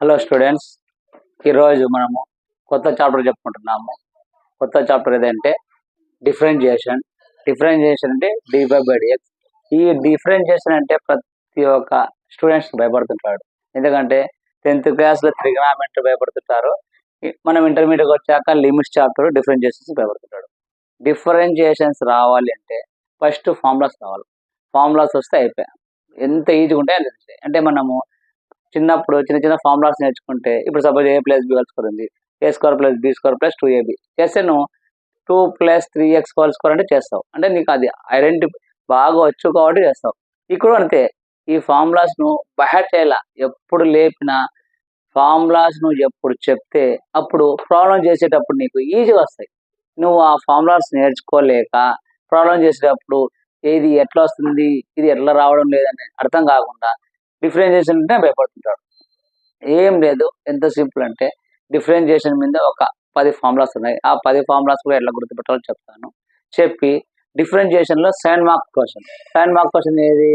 Hello students, ఈరోజు మనము కొత్త చాప్టర్ చెప్పుకుంటున్నాము. కొత్త చాప్టర్ ఏదంటే డిఫరెన్షియేషన్. డిఫరెన్షియేషన్ అంటే dx. ఈ డిఫరెన్షియేషన్ అంటే ప్రతి ఒక్క స్టూడెంట్స్ భయపడుతుంటాడు. ఎందుకంటే 10th క్లాస్లో ట్రిగ్నామెట్రీ భయపడుతుంటారు. మనం ఇంటర్మీడియట్ వచ్చాక లిమిట్స్ చాప్టర్ డిఫరెన్షియేషన్స్ భయపడుతుంటాడు. డిఫరెన్షియేషన్స్ రావాలి అంటే ఫస్ట్ ఫార్ములాస్ రావాలి. ఫార్ములాస్ వస్తే అయిపోయాయి. ఎంత ఈజీగా ఉంటాయి అంత ఈజీ. అంటే మనము చిన్నప్పుడు చిన్న చిన్న ఫార్ములాస్ నేర్చుకుంటే, ఇప్పుడు suppose a plus b whole square ఉంది, a square plus b square plus 2ab చేస్తే నువ్వు 2 ప్లస్ 3x హోల్ స్క్వేర్ అంటే చేస్తావు. అంటే నీకు అది ఐడెంటిటీ బాగా వచ్చు కాబట్టి చేస్తావు. ఇక్కడ అంతే, ఈ ఫార్ములాస్ నువ్వు బైహార్ట్ చేయాల. ఎప్పుడు లేపినా ఫార్ములాస్ నువ్వు ఎప్పుడు చెప్తే అప్పుడు ప్రాబ్లం చేసేటప్పుడు నీకు ఈజీగా వస్తాయి. నువ్వు ఆ ఫార్ములాస్ నేర్చుకోలేక ప్రాబ్లం చేసేటప్పుడు ఏది ఎట్లా వస్తుంది, ఇది ఎట్లా రావడం లేదని అర్థం కాకుండా డిఫరెన్షియేషన్ అంటే భయపడుతుంటాడు. ఏం లేదు, ఎంత సింపుల్ అంటే డిఫరెన్షియేషన్ మీద ఒక 10 ఫార్ములాస్ ఉన్నాయి. ఆ 10 ఫార్ములాస్ కూడా ఎట్లా గుర్తుపెట్టాలో చెప్తాను. చెప్పి డిఫరెన్షియేషన్లో 7 మార్క్ క్వశ్చన్. 7 మార్క్ క్వశ్చన్ ఏది?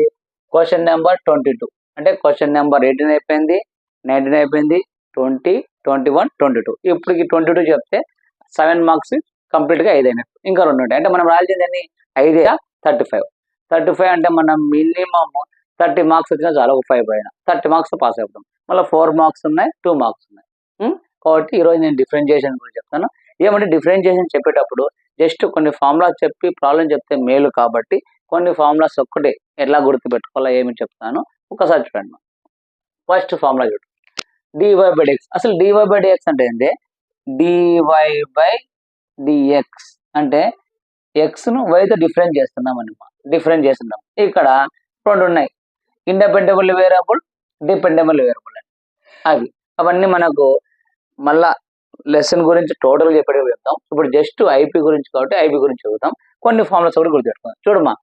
Question number 22. అంటే క్వశ్చన్ నెంబర్ 18 అయిపోయింది, 19 అయిపోయింది, 20, 21, 22. ఇప్పటికి 22 చెప్తే 7 మార్క్స్ కంప్లీట్గా 5 అయినట్టు. ఇంకా 2 ఉంటాయి. అంటే మనం రాయాల్సింది 5 35. 35 అంటే మనం మినిమం 30 మార్క్స్ వచ్చినా చాలు. ఒక 5 పైన 30 మార్క్స్ పాస్ అయిపోతాం. మళ్ళీ 4 మార్క్స్ ఉన్నాయి, 2 మార్క్స్ ఉన్నాయి. కాబట్టి ఈరోజు నేను డిఫరెన్షియేషన్ గురించి చెప్తాను. ఏమంటే డిఫరెన్షియేషన్ చెప్పేటప్పుడు జస్ట్ కొన్ని ఫార్ములాస్ చెప్పి ప్రాబ్లం చెప్తే మేలు కాబట్టి కొన్ని ఫార్ములాస్ ఒక్కటే ఎట్లా గుర్తుపెట్టుకోవాలో ఏమి చెప్తాను. ఒకసారి చూడండి. ఫస్ట్ ఫార్ములా చూడు, dy/dx. అసలు dy/dx అంటే ఏంటి? dy/dx అంటే ఎక్స్ను వైతో డిఫరెన్స్ చేస్తున్నాం అనమాట. డిఫరెన్స్ చేస్తున్నాం. ఇక్కడ 2 ఉన్నాయి, ఇండిపెండబుల్ వేరియబుల్, డిపెండబుల్ వేరియబుల్ అని. అవన్నీ మనకు మళ్ళా లెసన్ గురించి టోటల్ చెప్పేటప్పుడు చెప్తాం. ఇప్పుడు జస్ట్ ఐపీ గురించి కాబట్టి ఐపీ గురించి చదువుతాం. కొన్ని ఫార్ములాస్ కూడా గుర్తుపెట్టుకుందాం. చూడమ్మా,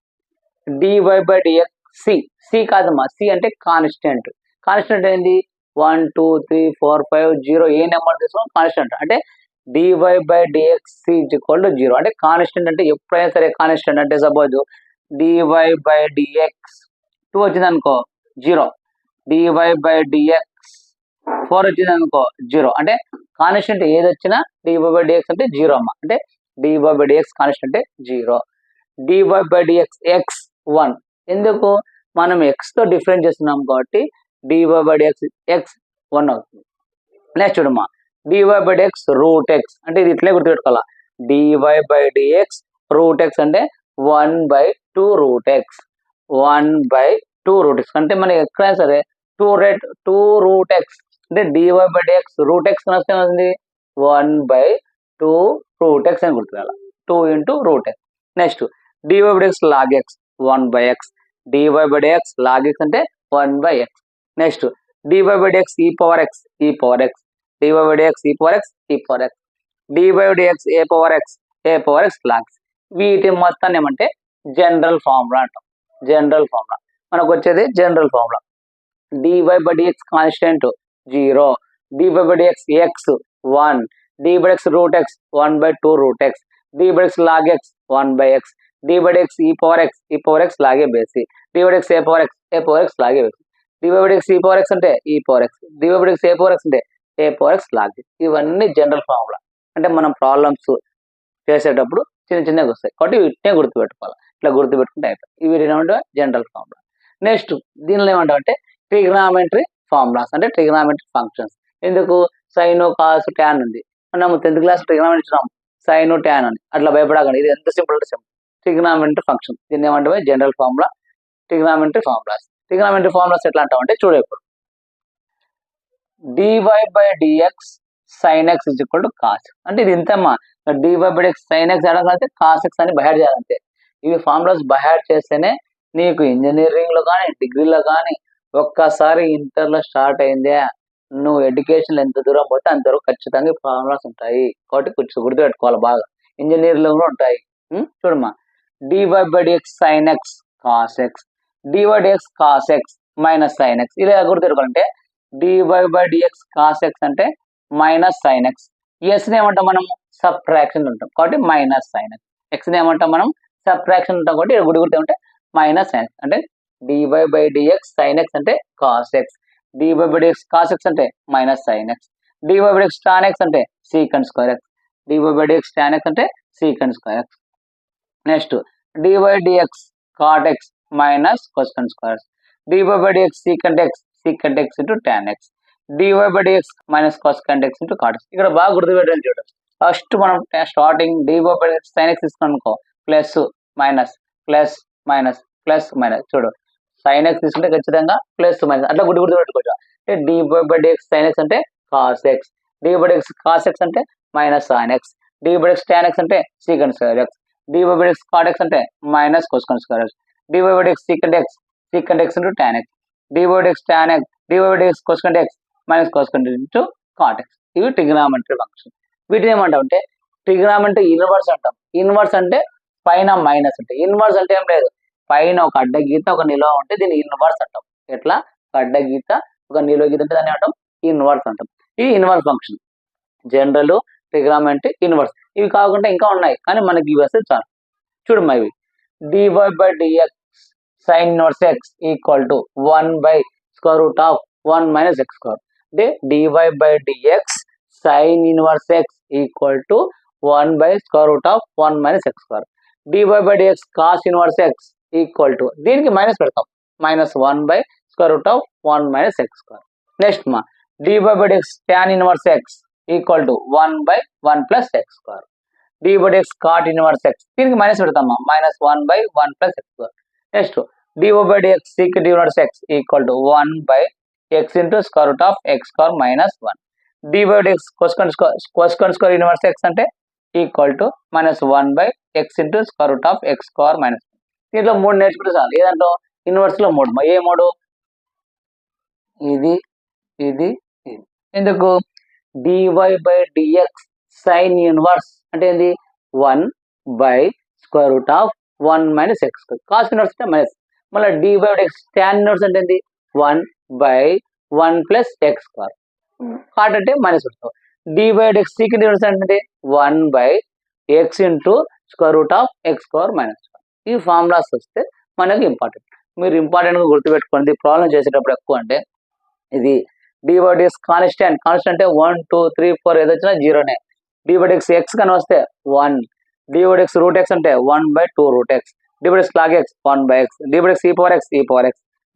dy/dx సి కాదమ్మా, సి అంటే కాన్స్టెంట్. కాన్స్టెంట్ ఏంది? 1 2 3 4 5 0 ఏ నెంబర్ తీసుకున్నాం కాన్స్టెంట్. అంటే dy/dx = 0. అంటే కాన్స్టెంట్ అంటే ఎప్పుడైనా సరే కాన్స్టెంట్. అంటే సపోజ్ dy/dx 2 వచ్చింది అనుకో 0, dy/dx 4 వచ్చింది అనుకో 0. అంటే కాన్స్టెంట్ ఏది వచ్చినా dy/dx అంటే 0 అమ్మ. అంటే dy/dx కాన్స్టెంట్ అంటే 0. dy/dx x 1. ఎందుకు? మనం x తో డిఫరెన్స్ చేస్తున్నాం కాబట్టి dy/dx x 1 అవుతుంది. నెక్స్ట్ చూడమ్మా, dy/dx √x. అంటే ఇది ఇట్లే గుర్తుపెట్టుకోవాలా. dy/dx √x అంటే 1/2 √x. 1/2 √x అంటే మనకి ఎక్కడైనా సరే 2 √x అంటే dy/dx √x కనొస్తే ఉంది 1/2 √x అని గుర్తుపెట్టాలి. 2 × √x. Next dy/dx log x 1/x. dy/dx log x అంటే 1/x. Next dy/dx e⁻x. dy/dx e⁻x. dy/dx a⁻x log x. వీటి మొత్తాన్ని ఏమంటే జనరల్ ఫార్ములా అంటాం. జనరల్ ఫార్ములా మనకు వచ్చేది general formula. dy/dx constant 0, dy/dx x 1, dy/dx √x 1/2 √x, dy/dx log x 1/x, dy/dx e⁻x log a base, dy/dx a⁻x log a base, dy/dx e⁻x అంటే e⁻x, dy/dx a⁻x అంటే a⁻x log a. ఇవన్నీ general formula. అంటే మనం problems చేసేటప్పుడు చిన్నగా వస్తాయి కాబట్టి వీటినే గుర్తుపెట్టుకోవాలి. ఇట్లా గుర్తుపెట్టుకుంటే అయిపోయి వీటిని ఏమంటే జనరల్ ఫార్ములా. నెక్స్ట్ దీనిలో ఏమంటామంటే ట్రిగ్నామెట్రీ ఫార్ములాస్. అంటే ట్రిగ్నామెట్రీ ఫంక్షన్స్. ఎందుకు? సైన్, కాస్, ట్యాన్ ఉంది. మనం 10th క్లాస్ ట్రిగ్నామెట్రీ ఇచ్చినాం, సైన్, ట్యాన్ అని. అట్లా భయపడకండి, ఇది ఎంత సింపుల్ అంటే సింపుల్. ట్రిగ్నామెట్రీ ఫంక్షన్, దీన్ని ఏమంటే జనరల్ ఫార్ములా. ట్రిగ్నామెట్రీ ఫార్ములాస్ ఎట్లా అంటామంటే చూడ, ఇప్పుడు dy/dx sin x = cos. అంటే ఇది ఇంతమ్మా, dy/dx sin x అంటే cos x అని బైహార్ట్ చేయాలంటే. ఇవి ఫార్ములాస్ బైహార్ట్ చేస్తేనే నీకు ఇంజనీరింగ్ లో కానీ డిగ్రీలో కానీ ఒక్కసారి ఇంటర్లో స్టార్ట్ అయిందే, నువ్వు ఎడ్యుకేషన్ ఎంత దూరం పోతే అంతవరకు ఖచ్చితంగా ఫార్ములాస్ ఉంటాయి. కాబట్టి కొంచెం గుర్తుపెట్టుకోవాలి బాగా. ఇంజనీరింగ్ లో కూడా ఉంటాయి. చూడమ్మా, dy/dx sin x cos x, dy/dx cos x minus sin x. ఇలా గుర్తుపెట్టుకోవాలంటే dy/dx cos x అంటే మైనస్ sin x. ఎస్ని ఏమంటాం మనం? సబ్ట్రాక్షన్ ఉంటాం కాబట్టి మైనస్ sin x. ఎక్స్ని ఏమంటాం మనం? సబ్ట్రాక్షన్ ఉంటాం కాబట్టి గుర్తు ఉంటే మైనస్ sin x. అంటే dy/dx sin x అంటే cos x, dx cos x అంటే minus sin x, dx tan x అంటే secant square x, dx tan x అంటే secant square x. Next dx cot x minus cosecant square x, dx secant x into tan x, dx minus cosecant x into cot x. ఇక్కడ బాగా గుర్తుపెట్టండి చూడండి. First మనం starting dx sin x తీసుకున్నాం అనుకో, plus minus plus minus plus minus. చూడు sin x తీసుకుంటే ఖచ్చితంగా plus minus అట్లా గుర్తుపెట్టుకోవచ్చు. అంటే dx sin x అంటే cos x, dx cos x అంటే minus sin x, dx tan x అంటే secant square x, dx cot x అంటే minus cosecant square x, dx secant x into tan x, dx tan x, dx cosecant x minus cosecant into cot x. ఇవి trigonometry function. వీటిని ఏమంటాం అంటే trigonometry inverse అంటాం. Inverse అంటే పైన minus అంటే, inverse అంటే ఏం లేదు, పైన ఒక అడ్డ గీత ఒక నిలువ ఉంటే దీన్ని ఇన్వర్స్ అంటాం. ఎట్లా ఒక అడ్డ గీత ఒక నిలువ గీత అంటే దాన్ని ఏమంటాం, ఇన్వర్స్ అంటాం. ఈ inverse function general, trigonometry, inverse. ఇవి కాకుండా ఇంకా ఉన్నాయి కానీ మనకి ఇవి వస్తే చాలు. చూడమ్మా ఇవి dy/dx sin inverse x equal to 1/√1 minus x square. అంటే dy/dx sin inverse x equal to 1/√1 minus x square. dy/dx cos inverse x equal to దీనికి మైనస్ పెడతాం, minus 1/√1 minus x square. Next మా dy/dx tan inverse x equal to 1/1 plus x square. dx cot inverse x దీనికి minus పెడతామా, minus 1/1 plus x square. Next dx secant inverse x equal to 1/x into square root of x square minus 1. dx cosecant square inverse x అంటే equal to minus 1/x into square root of x square minus 1. దీంట్లో 3 నేర్చుకుంటే చాలు. ఏదంటో inverse లో 3. ఏ 3? ఇది ఇది ఇది. ఎందుకు dy/dx sin inverse అంటే ఏంది, 1/√1 minus x square. Cos inverse అంటే మైనస్. మళ్ళీ dy/dx tan ఇన్వర్స్ అంటే ఏంది, 1/1 ప్లస్ x స్క్వేర్. కాట్ అంటే మైనస్ పెడతాం. dy/dx secant ఇన్వర్స్ అంటే 1/x into square root of x square minus 1. ఈ ఫార్ములాస్ వస్తే మనకి ఇంపార్టెంట్. మీరు ఇంపార్టెంట్గా గుర్తుపెట్టుకోండి. ప్రాబ్లం చేసేటప్పుడు ఎక్కువ అంటే ఇది dy/dx కాన్స్టెంట్ అంటే 1 2 3 4 ఏదొచ్చినా జీరోనే. dy/dx x కానీ వస్తే 1, dy/dx రూట్ x అంటే 1/2√x, dy/dx log x 1/x, dy/dx e⁻x,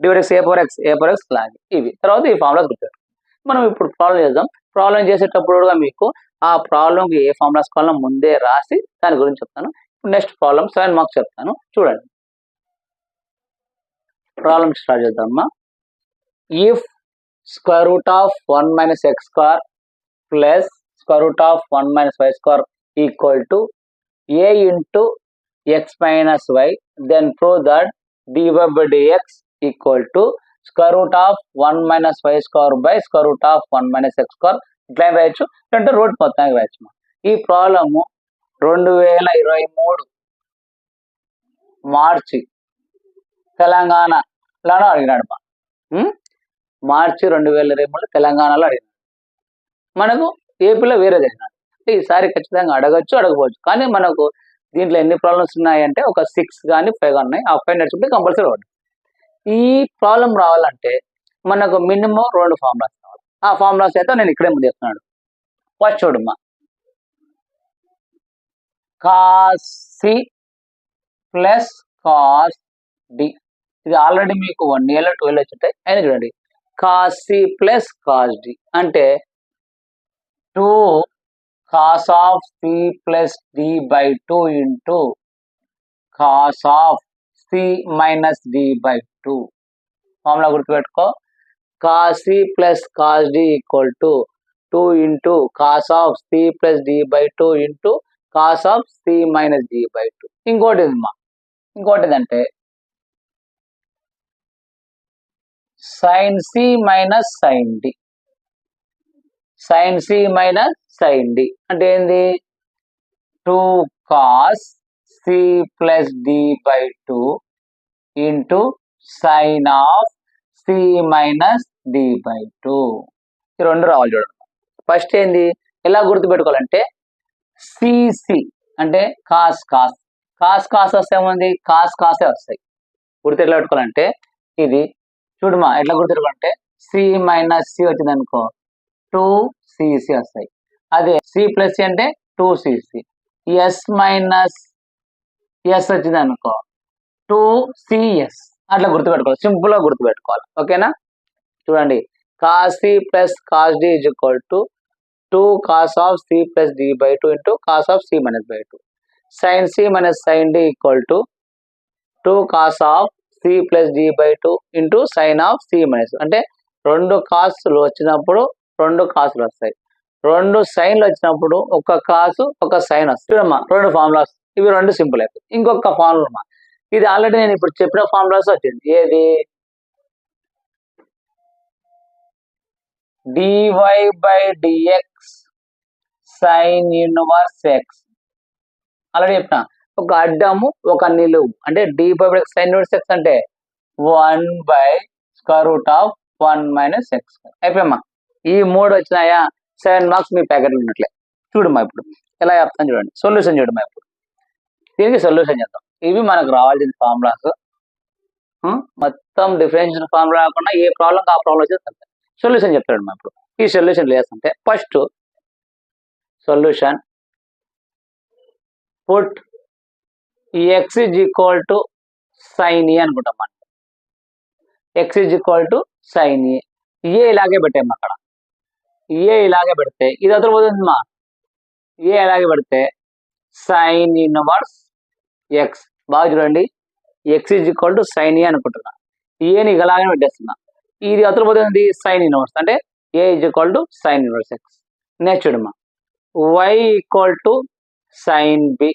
dy/dx a⁻x log. ఇవి తర్వాత ఈ ఫార్ములాస్ గుర్తుపెట్టుకోండి. మనం ఇప్పుడు ప్రాబ్లం చేద్దాం. ప్రాబ్లం చేసేటప్పుడు కూడా మీకు ఆ ప్రాబ్లంకి ఏ ఫార్ములాస్ కావాలో ముందే రాసి దాని గురించి చెప్తాను. నెక్స్ట్ ప్రాబ్లం 7 మార్క్స్ చెప్తాను, చూడండి. ప్రాబ్లం స్టార్ట్ చేద్దామా. If square root of 1 minus x square plus square root of 1 minus y square equal to a into x minus y, then prove that dy/dx equal to square root of 1 minus y square by square root of 1 minus x square. ఇట్లా రాయొచ్చు, అంటే route మొత్తానికి రాయొచ్చు. ఈ problem 2023 మార్చి తెలంగాణలో అడిగినాడు. మార్చి 2023 తెలంగాణలో అడిగినాడు. మనకు ఏపీలో వేరే జరిగినాడు. అంటే ఈసారి ఖచ్చితంగా అడగచ్చు, అడగవచ్చు. కానీ మనకు దీంట్లో ఎన్ని ప్రాబ్లమ్స్ ఉన్నాయంటే ఒక 6 కానీ 5 ఉన్నాయి. ఆ 5 నేర్చుకుంటే కంపల్సరీ అవుతుంది. ఈ ప్రాబ్లం రావాలంటే మనకు మినిమం 2 ఫార్ములాస్ కావాలి. ఆ ఫార్ములాస్ అయితే నేను ఇక్కడే ముందు చెప్తున్నాడు. ఫస్ట్ చూడమ్మా, cos C plus cos d. ఇది ఆల్రెడీ మీకు 1 ఇయర్లో 12 వచ్చుంటాయి. అయినా చూడండి, cos C plus cos d అంటే 2 cos of c plus D by 2 into cos of C minus D by 2. Formula గుర్తుపెట్టుకో, cos C plus cos d equal to 2 into cos of c plus D by 2 into cos of C minus D by 2. ఇంకోటి ఏంటంటే sine C minus sine D. Sine C minus sine D అంటే ఏంది, 2 cos C plus D by 2 into sine of C minus D by 2. ఈ రెండు రావాలి చూడండి. First ఏంది, ఎలా గుర్తుపెట్టుకోవాలంటే సిసి అంటే కాస్ వస్తే ఏముంది, కాసే వస్తాయి. గుర్తు ఎట్లా పెట్టుకోవాలంటే ఇది చూడమా, ఎట్లా గుర్తుపెట్టుకోవాలంటే సి మైనస్ సి వచ్చింది అనుకో 2cc వస్తాయి. అదే సి ప్లస్ సి అంటే 2cc. ఎస్ మైనస్ ఎస్ వచ్చింది అనుకో 2cs. అట్లా గుర్తుపెట్టుకోవాలి, సింపుల్ గా గుర్తుపెట్టుకోవాలి. ఓకేనా? చూడండి, cos c plus cos d is equal to 2 cos of c plus d by 2 into cos of c minus by 2. sin c minus sin d equal to 2 cos of c plus d by 2 into sin of c minus. అంటే రెండు కాసులు వచ్చినప్పుడు రెండు కాసులు వస్తాయి, రెండు సైన్లు వచ్చినప్పుడు ఒక కాసు ఒక సైన్ వస్తాయి. చూడమ్మా, రెండు ఫార్ములాస్ ఇవి, రెండు సింపుల్ అయిపోయి. ఇంకొక ఫార్ములా, ఇది ఆల్రెడీ నేను ఇప్పుడు చెప్పిన ఫార్ములాస్ వచ్చింది. ఏది? dy by dx sine inverse x. Already చెప్పిన, ఒక అడ్డము ఒక నిలువు. అంటే dy by dx sine inverse x అంటే 1 by square root of 1 minus x. అయిపోయమ్మా. ఈ మూడు వచ్చినాయా, 7 మార్క్స్ మీ ప్యాకెట్లో ఉన్నట్లే. చూడమ్మా, ఇప్పుడు ఎలా చెప్తాను చూడండి. సొల్యూషన్ చూడమ్మా. ఇప్పుడు దీనికి సొల్యూషన్ చేద్దాం. ఇవి మనకు రావాల్సిన ఫార్ములాస్. మొత్తం డిఫరెన్షియల్ ఫార్ములా కాకుండా ఏ ప్రాబ్లం ఆ ప్రాబ్లం వచ్చేది సొల్యూషన్ చెప్తాడు. ఇప్పుడు ఈ సొల్యూషన్ లేదంటే first solution put x is equal to sine a అనుకుంటాం. మనం x is equal to sine a ఇలాగే పెట్టాము. అక్కడ ఏ ఇలాగే పెడితే ఇది అతను పోతుందమ్మా. ఏ ఇలాగే పెడితే సైన్ ఇన్వర్స్ ఎక్స్. బాగా చూడండి, x is equal to sine a అనుకుంటున్నా. ఏని ఇలాగే పెట్టేస్తున్నా. ఇది అతను పోతుంది సైన్ ఇన్వర్స్. అంటే a is equal to sine inverse x. Next చూడమ్మా, y equal to sine b.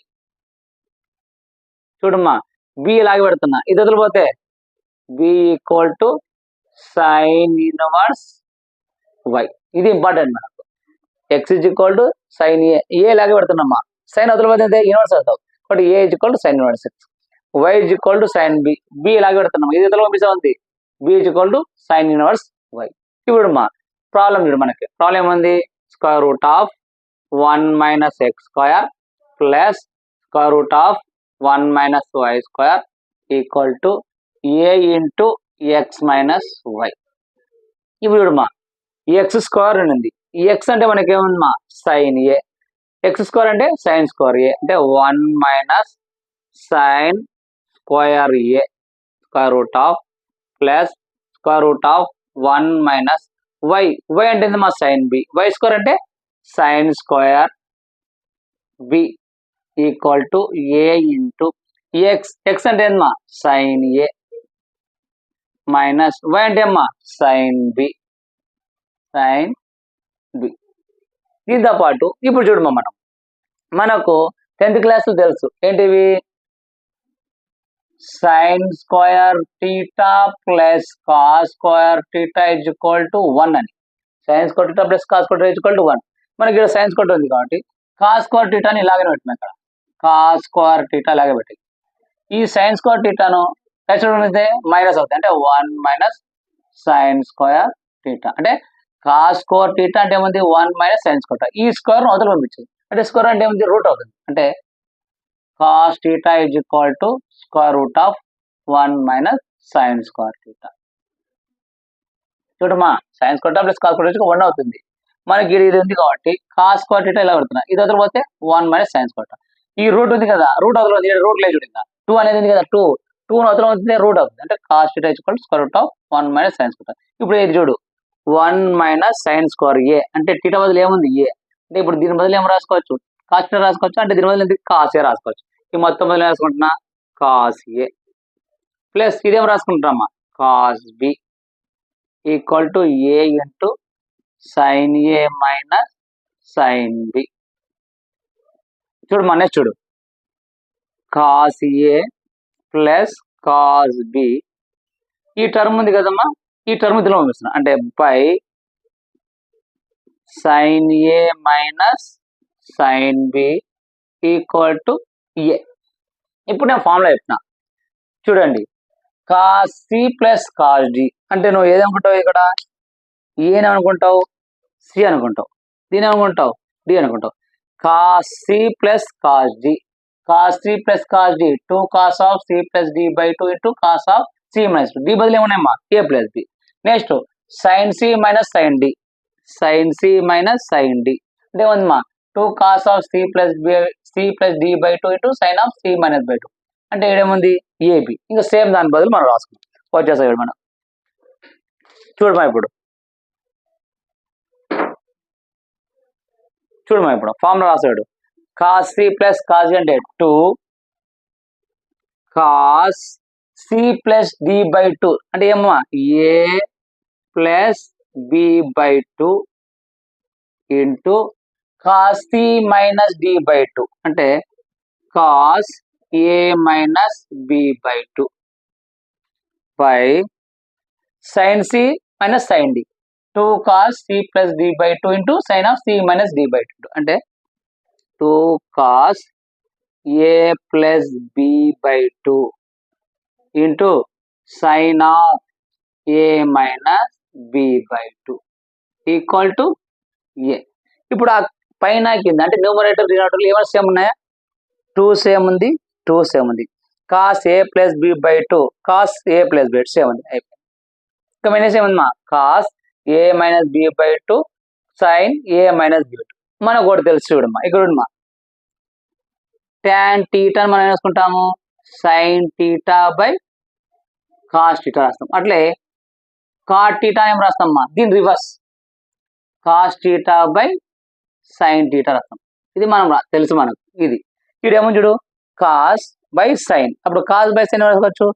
చూడమ్మా, బి ఇలాగే పెడుతున్నా. ఇది అతను పోతే b equal to sine inverse y. ఇది ఇంపార్టెంట్ మనకు. X is equal to sine a ఇలాగే పెడుతున్నామ్మా. సైన్ అతను పోతే ఇన్వర్స్ అవుతావు. కాబట్టి a is equal to sine inverse x. Y is equal to sine b. B ఇలాగే పెడుతున్నాం. ఇది ఇతను పంపిస్తా ఉంది. B is equal to sine inverse y. ఇప్పుడు మా ప్రాబ్లం చూడు. మనకి ప్రాబ్లం ఏముంది? Square root of 1 minus x square plus square root of 1 minus y square equal to a into x minus y. ఇప్పుడు చూడమ్మా, ఎక్స్ స్క్వేర్ ఉంది. ఈ X అంటే మనకి ఏముందమ్మా? Sine a. ఎక్స్ స్క్వేర్ అంటే సైన్ స్క్వేర్ ఏ. అంటే 1 minus sine square a square root of plus square root of 1 minus y. Y అంటే మా సైన్ బి. వై స్క్వేర్ అంటే sine square b equal to a into x. X అంటే ఏందమ్మా? Sign a minus y అంటే అమ్మా sign B. Sign B. దీంతో పాటు ఇప్పుడు చూడమ్మా, మనకు 10th క్లాస్లో తెలుసు ఏంటివి? Sign square theta plus cos square theta is equal to 1 అని. Sign square theta plus cos square is equal to 1. మనకి ఇక్కడ సైన్ స్క్వేర్ ఉంది కాబట్టి కాస్ స్క్వేర్ టీటాని ఇలాగే పెట్టినా. ఇక్కడ కాస్ స్క్వేర్ టీటా ఇలాగే పెట్టి ఈ సైన్ స్క్వేర్ టీటాను అయితే మైనస్ అవుతుంది. అంటే 1 మైనస్ సైన్ స్క్వేర్ టీటా. అంటే కాస్ స్క్వేర్ టీటా అంటే ఏముంది? 1 మైనస్ సైన్ స్క్వేర్. ఈ స్క్వేర్ అవతల పంపించదు. అంటే స్క్వేర్ అంటే ఏముంది? రూట్ అవుతుంది. అంటే cos theta is equal to square root of 1 minus sin square theta. చూడమ్మా, sin square theta plus cos square theta 1 అవుతుంది. మనకి ఇది ఉంది కాబట్టి cos square theta ఇలా పెడుతున్నా. ఇది వదిలి పోతే 1 minus sin square theta. ఈ రూట్ ఉంది కదా, రూట్ అవతల ఉంది. రూట్ లేదు చూడండి. 2 అనేది ఉంది కదా, 2 అవతల ఉంది, రూట్ అవుతుంది. అంటే cos theta is equal to square root of 1 minus sin square theta. ఇప్పుడు ఇది చూడు, 1 minus sin square a. అంటే theta బదులు ఏముంది? a. అంటే ఇప్పుడు దీని బదులు ఏం రాసుకోవచ్చు? cos theta రాసుకోవచ్చు. అంటే దీని బదులు cos a రాసుకోవచ్చు. ఈ మొత్తం బదులు రాసుకుంటున్నా కాస్ ఏ ప్లస్ ఇదేం రాసుకుంటున్నామా? Cos b equal to a into sine a minus sine b. చూడు మన నెక్స్ట్ చూడు, cos a plus cos b. ఈ టర్మ్ ఉంది కదమ్మా, ఈ టర్మ్ ఇందులో పంపిస్తున్నా. అంటే by sine a minus sine b equal to a. ఇప్పుడు నేను ఫార్ములా చెప్తున్నా చూడండి. Cos C plus cos d అంటే నువ్వు ఏదనుకుంటావు? ఇక్కడ ఏననుకుంటావు? సి అనుకుంటావు. దీని ఏమనుకుంటావు? డి అనుకుంటావు. Cos C plus cos d. Cos C plus cos d 2 cos of c plus D by 2 into cos of C minus 2. D బదులు ఏమున్నాయమ్మా? A plus b. Next sin c minus sin d, sin c minus sin d అంటే ఏముందమ్మా 2 cos of c plus d by 2 into sin of c minus by 2 అంటే ఏముంది ab. ఇంకా same దాని బదులు మనం రాసుకుందాం. వచ్చేసాడు మనం చూడమా ఇప్పుడు formula రాసాడు. cos c plus cos అంటే 2 cos c plus d by 2 అంటే ఏమమ్మా a plus b by 2 into cos c minus d by 2 అంటే cos a minus b by 2 by sin c minus sin d 2 cos c plus d by 2 into sin of c minus d by 2 అంటే 2 cos a plus b by 2 into sin of a minus b by 2 equal to a. ఇప్పుడు ఆ పైన కింద అంటే numerator denominator ఏమైనా same ఉన్నాయా? 2 same ఉంది, 2 same ఉంది. cos a plus b by 2 cos a plus b same ఉంది. అయిపోయింది. ఇంకా మైనస్ ఏముందమ్మా cos a minus b by 2 sin a minus b by 2 మనకు కూడా తెలుసు చూడమ్మా. ఇక్కడ ఉండమ్మా tan θ మనం వేసుకుంటాము sin θ బై cos θ రాస్తాం. అట్లే cot θ ఏం రాస్తామమ్మా దీని రివర్స్ cos θ బై sin θ రాస్తాం. ఇది మనం తెలుసు మనకు. ఇది ఇదేమో చూడు cos బై sin. అప్పుడు cos బై sin రాసుకోవచ్చు,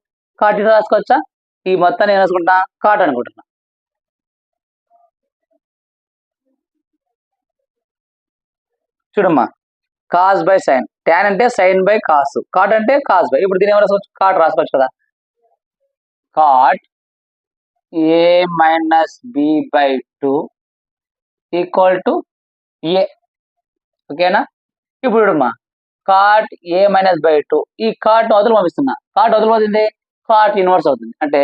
cot θ రాసుకోవచ్చా? ఈ మొత్తాన్ని ఏం రాసుకుంటా cot అనుకుంటున్నా. చూడమ్మా cos బై sin, tan అంటే sin బై cos, cot అంటే cos బై. ఇప్పుడు దీని ఏమైనా రాసుకోవచ్చు cot రాసుకోవచ్చు కదా. cot a minus b by 2 equal to a. ఓకేనా? ఇప్పుడు చూడమ్మా cot a minus by 2 ఈ cot వదులు పంపిస్తున్నా. cot వదులు పోతుంది cot ఇన్వర్స్ అవుతుంది. అంటే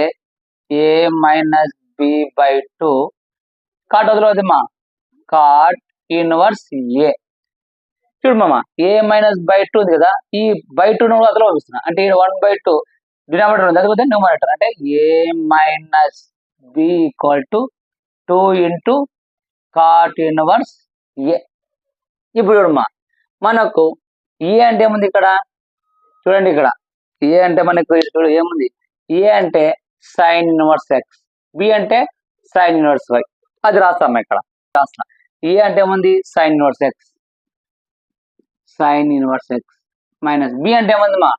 a minus b by 2 cot వదులు అవుతుందమ్మా cot ఇన్వర్స్ a. చూడమ్మా a minus by 2 ఉంది కదా, ఈ by 2 ను అదలో పంపిస్తున్నా. అంటే 1 by 2 డినామినేటర్ ఉంది, అదిపోతే న్యూమరేటర్. అంటే a minus b equal to 2 into cot inverse a. ఇప్పుడు చూడమ్మా మనకు ఏ అంటే ఏముంది ఇక్కడ చూడండి, ఇక్కడ ఏ అంటే మనకు చూడు ఏముంది, ఏ అంటే సైన్ ఇన్వర్స్ ఎక్స్, బి అంటే సైన్ ఇన్వర్స్ వై. అది రాస్తామా ఇక్కడ రాస్తా. ఏ అంటే ఏముంది sine inverse x, sine inverse x minus b అంటే ఏముందమ్మా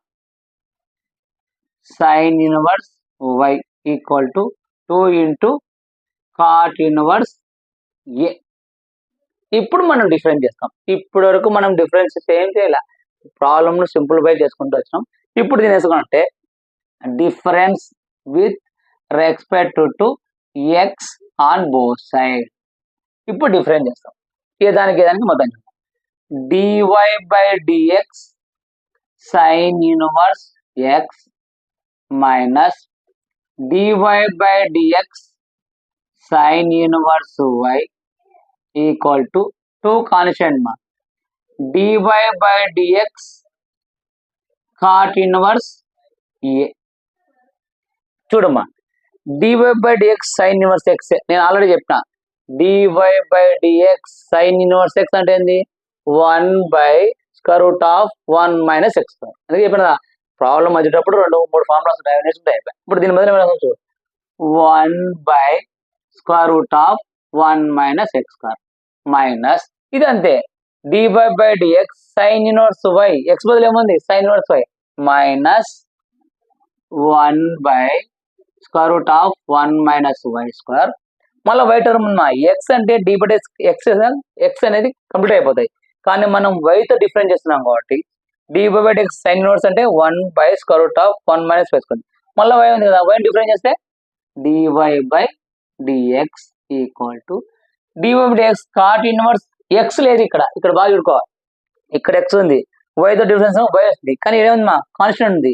sine inverse y equal to 2 into cot inverse a. ఇప్పుడు మనం డిఫరెన్స్ చేస్తాం. ఇప్పటి వరకు మనం డిఫరెన్స్ ఏం చేయాలి, ప్రాబ్లమ్ ను సింప్లిఫై చేసుకుంటూ వచ్చినాం. ఇప్పుడు దీని వేసుకుంటే difference with respect to x on both side. ఇప్పుడు డిఫరెన్స్ చేస్తాం ఏదానికి మొత్తం d y by d x sine inverse x minus d y by d x sine inverse y equal to 2 constant మా dy by dx cot inverse a. చూడమ్మా dy by dx sin inverse x నేను already చెప్పిన. dy by dx sin inverse x అంటే ఏంది 1 by square root of 1 minus x square. అందుకే చెప్పిన problem వచ్చేటప్పుడు 2-3 formulas ఉంటాయి. ఇప్పుడు దీని బదులు ఏమైనా 1 by square root of 1 minus x square minus ఇది అంతే dy by dx sin inverse y, x బదులు ఏముంది sin inverse y minus 1 by square root of 1 minus y square. మళ్ళీ y టర్మ్ ఉన్న x అంటే d by x అనేది complete అయిపోతాయి. కానీ మనం y తో డిఫరెన్స్ చేస్తున్నాం కాబట్టి dy by dx sin inverse అంటే 1 by square root of 1 minus y square. మళ్ళీ y ఉంది కదా, y డిఫరెన్స్ చేస్తే dy by dx equal to dy by dx cot inverse x లేదు ఇక్కడ బాగా చూడుకోవాలి. ఇక్కడ x ఉంది, y తో డిఫరెన్స్ y వస్తుంది, కానీ ఏముంది మా కాన్స్టెంట్ ఉంది.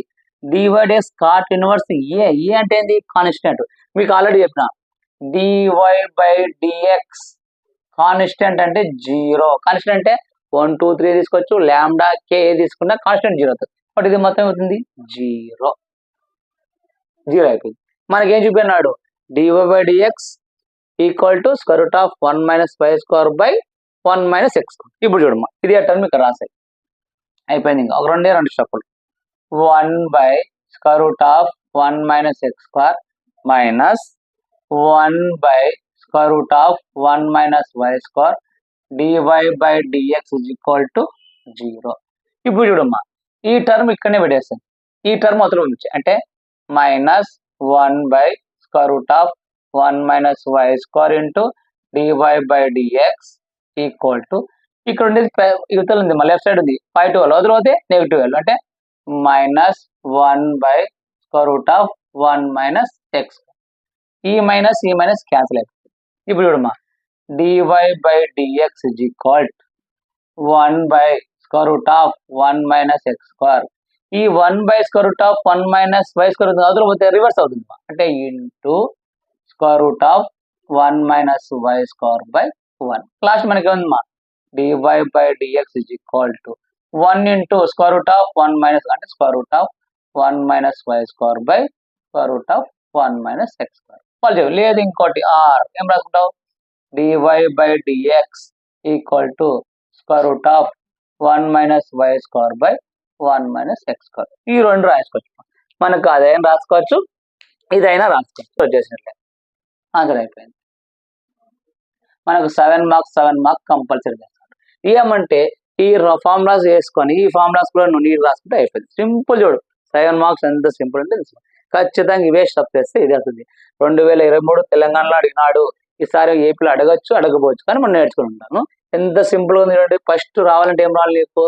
dy by dx cot inverse a అంటే ఏంది కాన్స్టెంట్. మీకు ఆల్రెడీ చెప్పిన dy by dx కాన్స్టెంట్ అంటే 0. కాన్స్టెంట్ అంటే 1 2 3 తీసుకోవచ్చు, లాంబ్డా k తీసుకున్నా కాన్స్టెంట్ 0 అవుతుంది. బట్ ఇది మొత్తం అవుతుంది 0 అయిపోయింది. మనకేం చూపిస్తున్నాడు dy by dx equal to square root of 1 minus y square by 1 minus x. ఇప్పుడు చూడమ్మా ఇది ఆ టర్మ్ ఇక్కడ రాసాయి అయిపోయింది. ఇంకా ఒక రెండు స్టెప్పులు 1 by square root of 1 minus x square minus 1 by square root of 1 minus y square d y by dx is equal to 0. ఇప్పుడు చూడమ్మా ఈ టర్మ్ ఇక్కడనే పెట్టేస్తాను. ఈ టర్మ్ అతను ఉంచి అంటే minus 1 by square root of 1 minus y square into d y by dx equal to ఇక్కడ ఉండేది యువతల ఉంది మళ్ళీ లెఫ్ట్ సైడ్ ఉంది 512 వదిలిపోతే -12 అంటే minus 1 by square root of 1 minus x. ఈ మైనస్ క్యాన్సిల్ అయిపోతుంది. ఇప్పుడు చూడమ్మా dy by dx is equal 1 by square root of 1 minus x square. ఈ 1 by square root of 1 minus y square వదిలిపోతే రివర్స్ అవుతుంది అంటే into square root of 1 minus y square by 1. Last మనకి ఏముందమ్మా dy by dx is equal to 1 into square root of 1 minus అంటే square root of 1 minus y square by square root of 1 minus x square. వాళ్ళు లేదు ఇంకోటి or ఏం రాసుకుంటావు dy by dx equal to square root of 1 minus y square by 1 minus x square. ఈ రెండు రాసుకోవచ్చు మనకు అదైనా రాసుకోవచ్చు ఇదైనా రాసుకోవచ్చు. వచ్చేసినట్లే ఆన్సర్ అయిపోయింది. మనకు 7 మార్క్స్ కంపల్సరీ చేస్తాడు. ఏమంటే ఈ ఫార్ములాస్ వేసుకొని ఈ ఫార్ములాస్ కూడా నువ్వు నీరు రాసుకుంటే అయిపోయింది. సింపుల్ చూడు 7 మార్క్స్ ఎంత సింపుల్ అంటే ఖచ్చితంగా ఇవే స్టెప్ చేస్తే ఇది వస్తుంది. 2023 తెలంగాణలో అడిగినాడు, ఈసారి ఏపీలో అడగచ్చు అడగపోవచ్చు కానీ మనం నేర్చుకుని ఉంటాను. ఎంత సింపుల్గా ఉంది చూడండి. ఫస్ట్ రావాలంటే ఏం రావాలి నీకు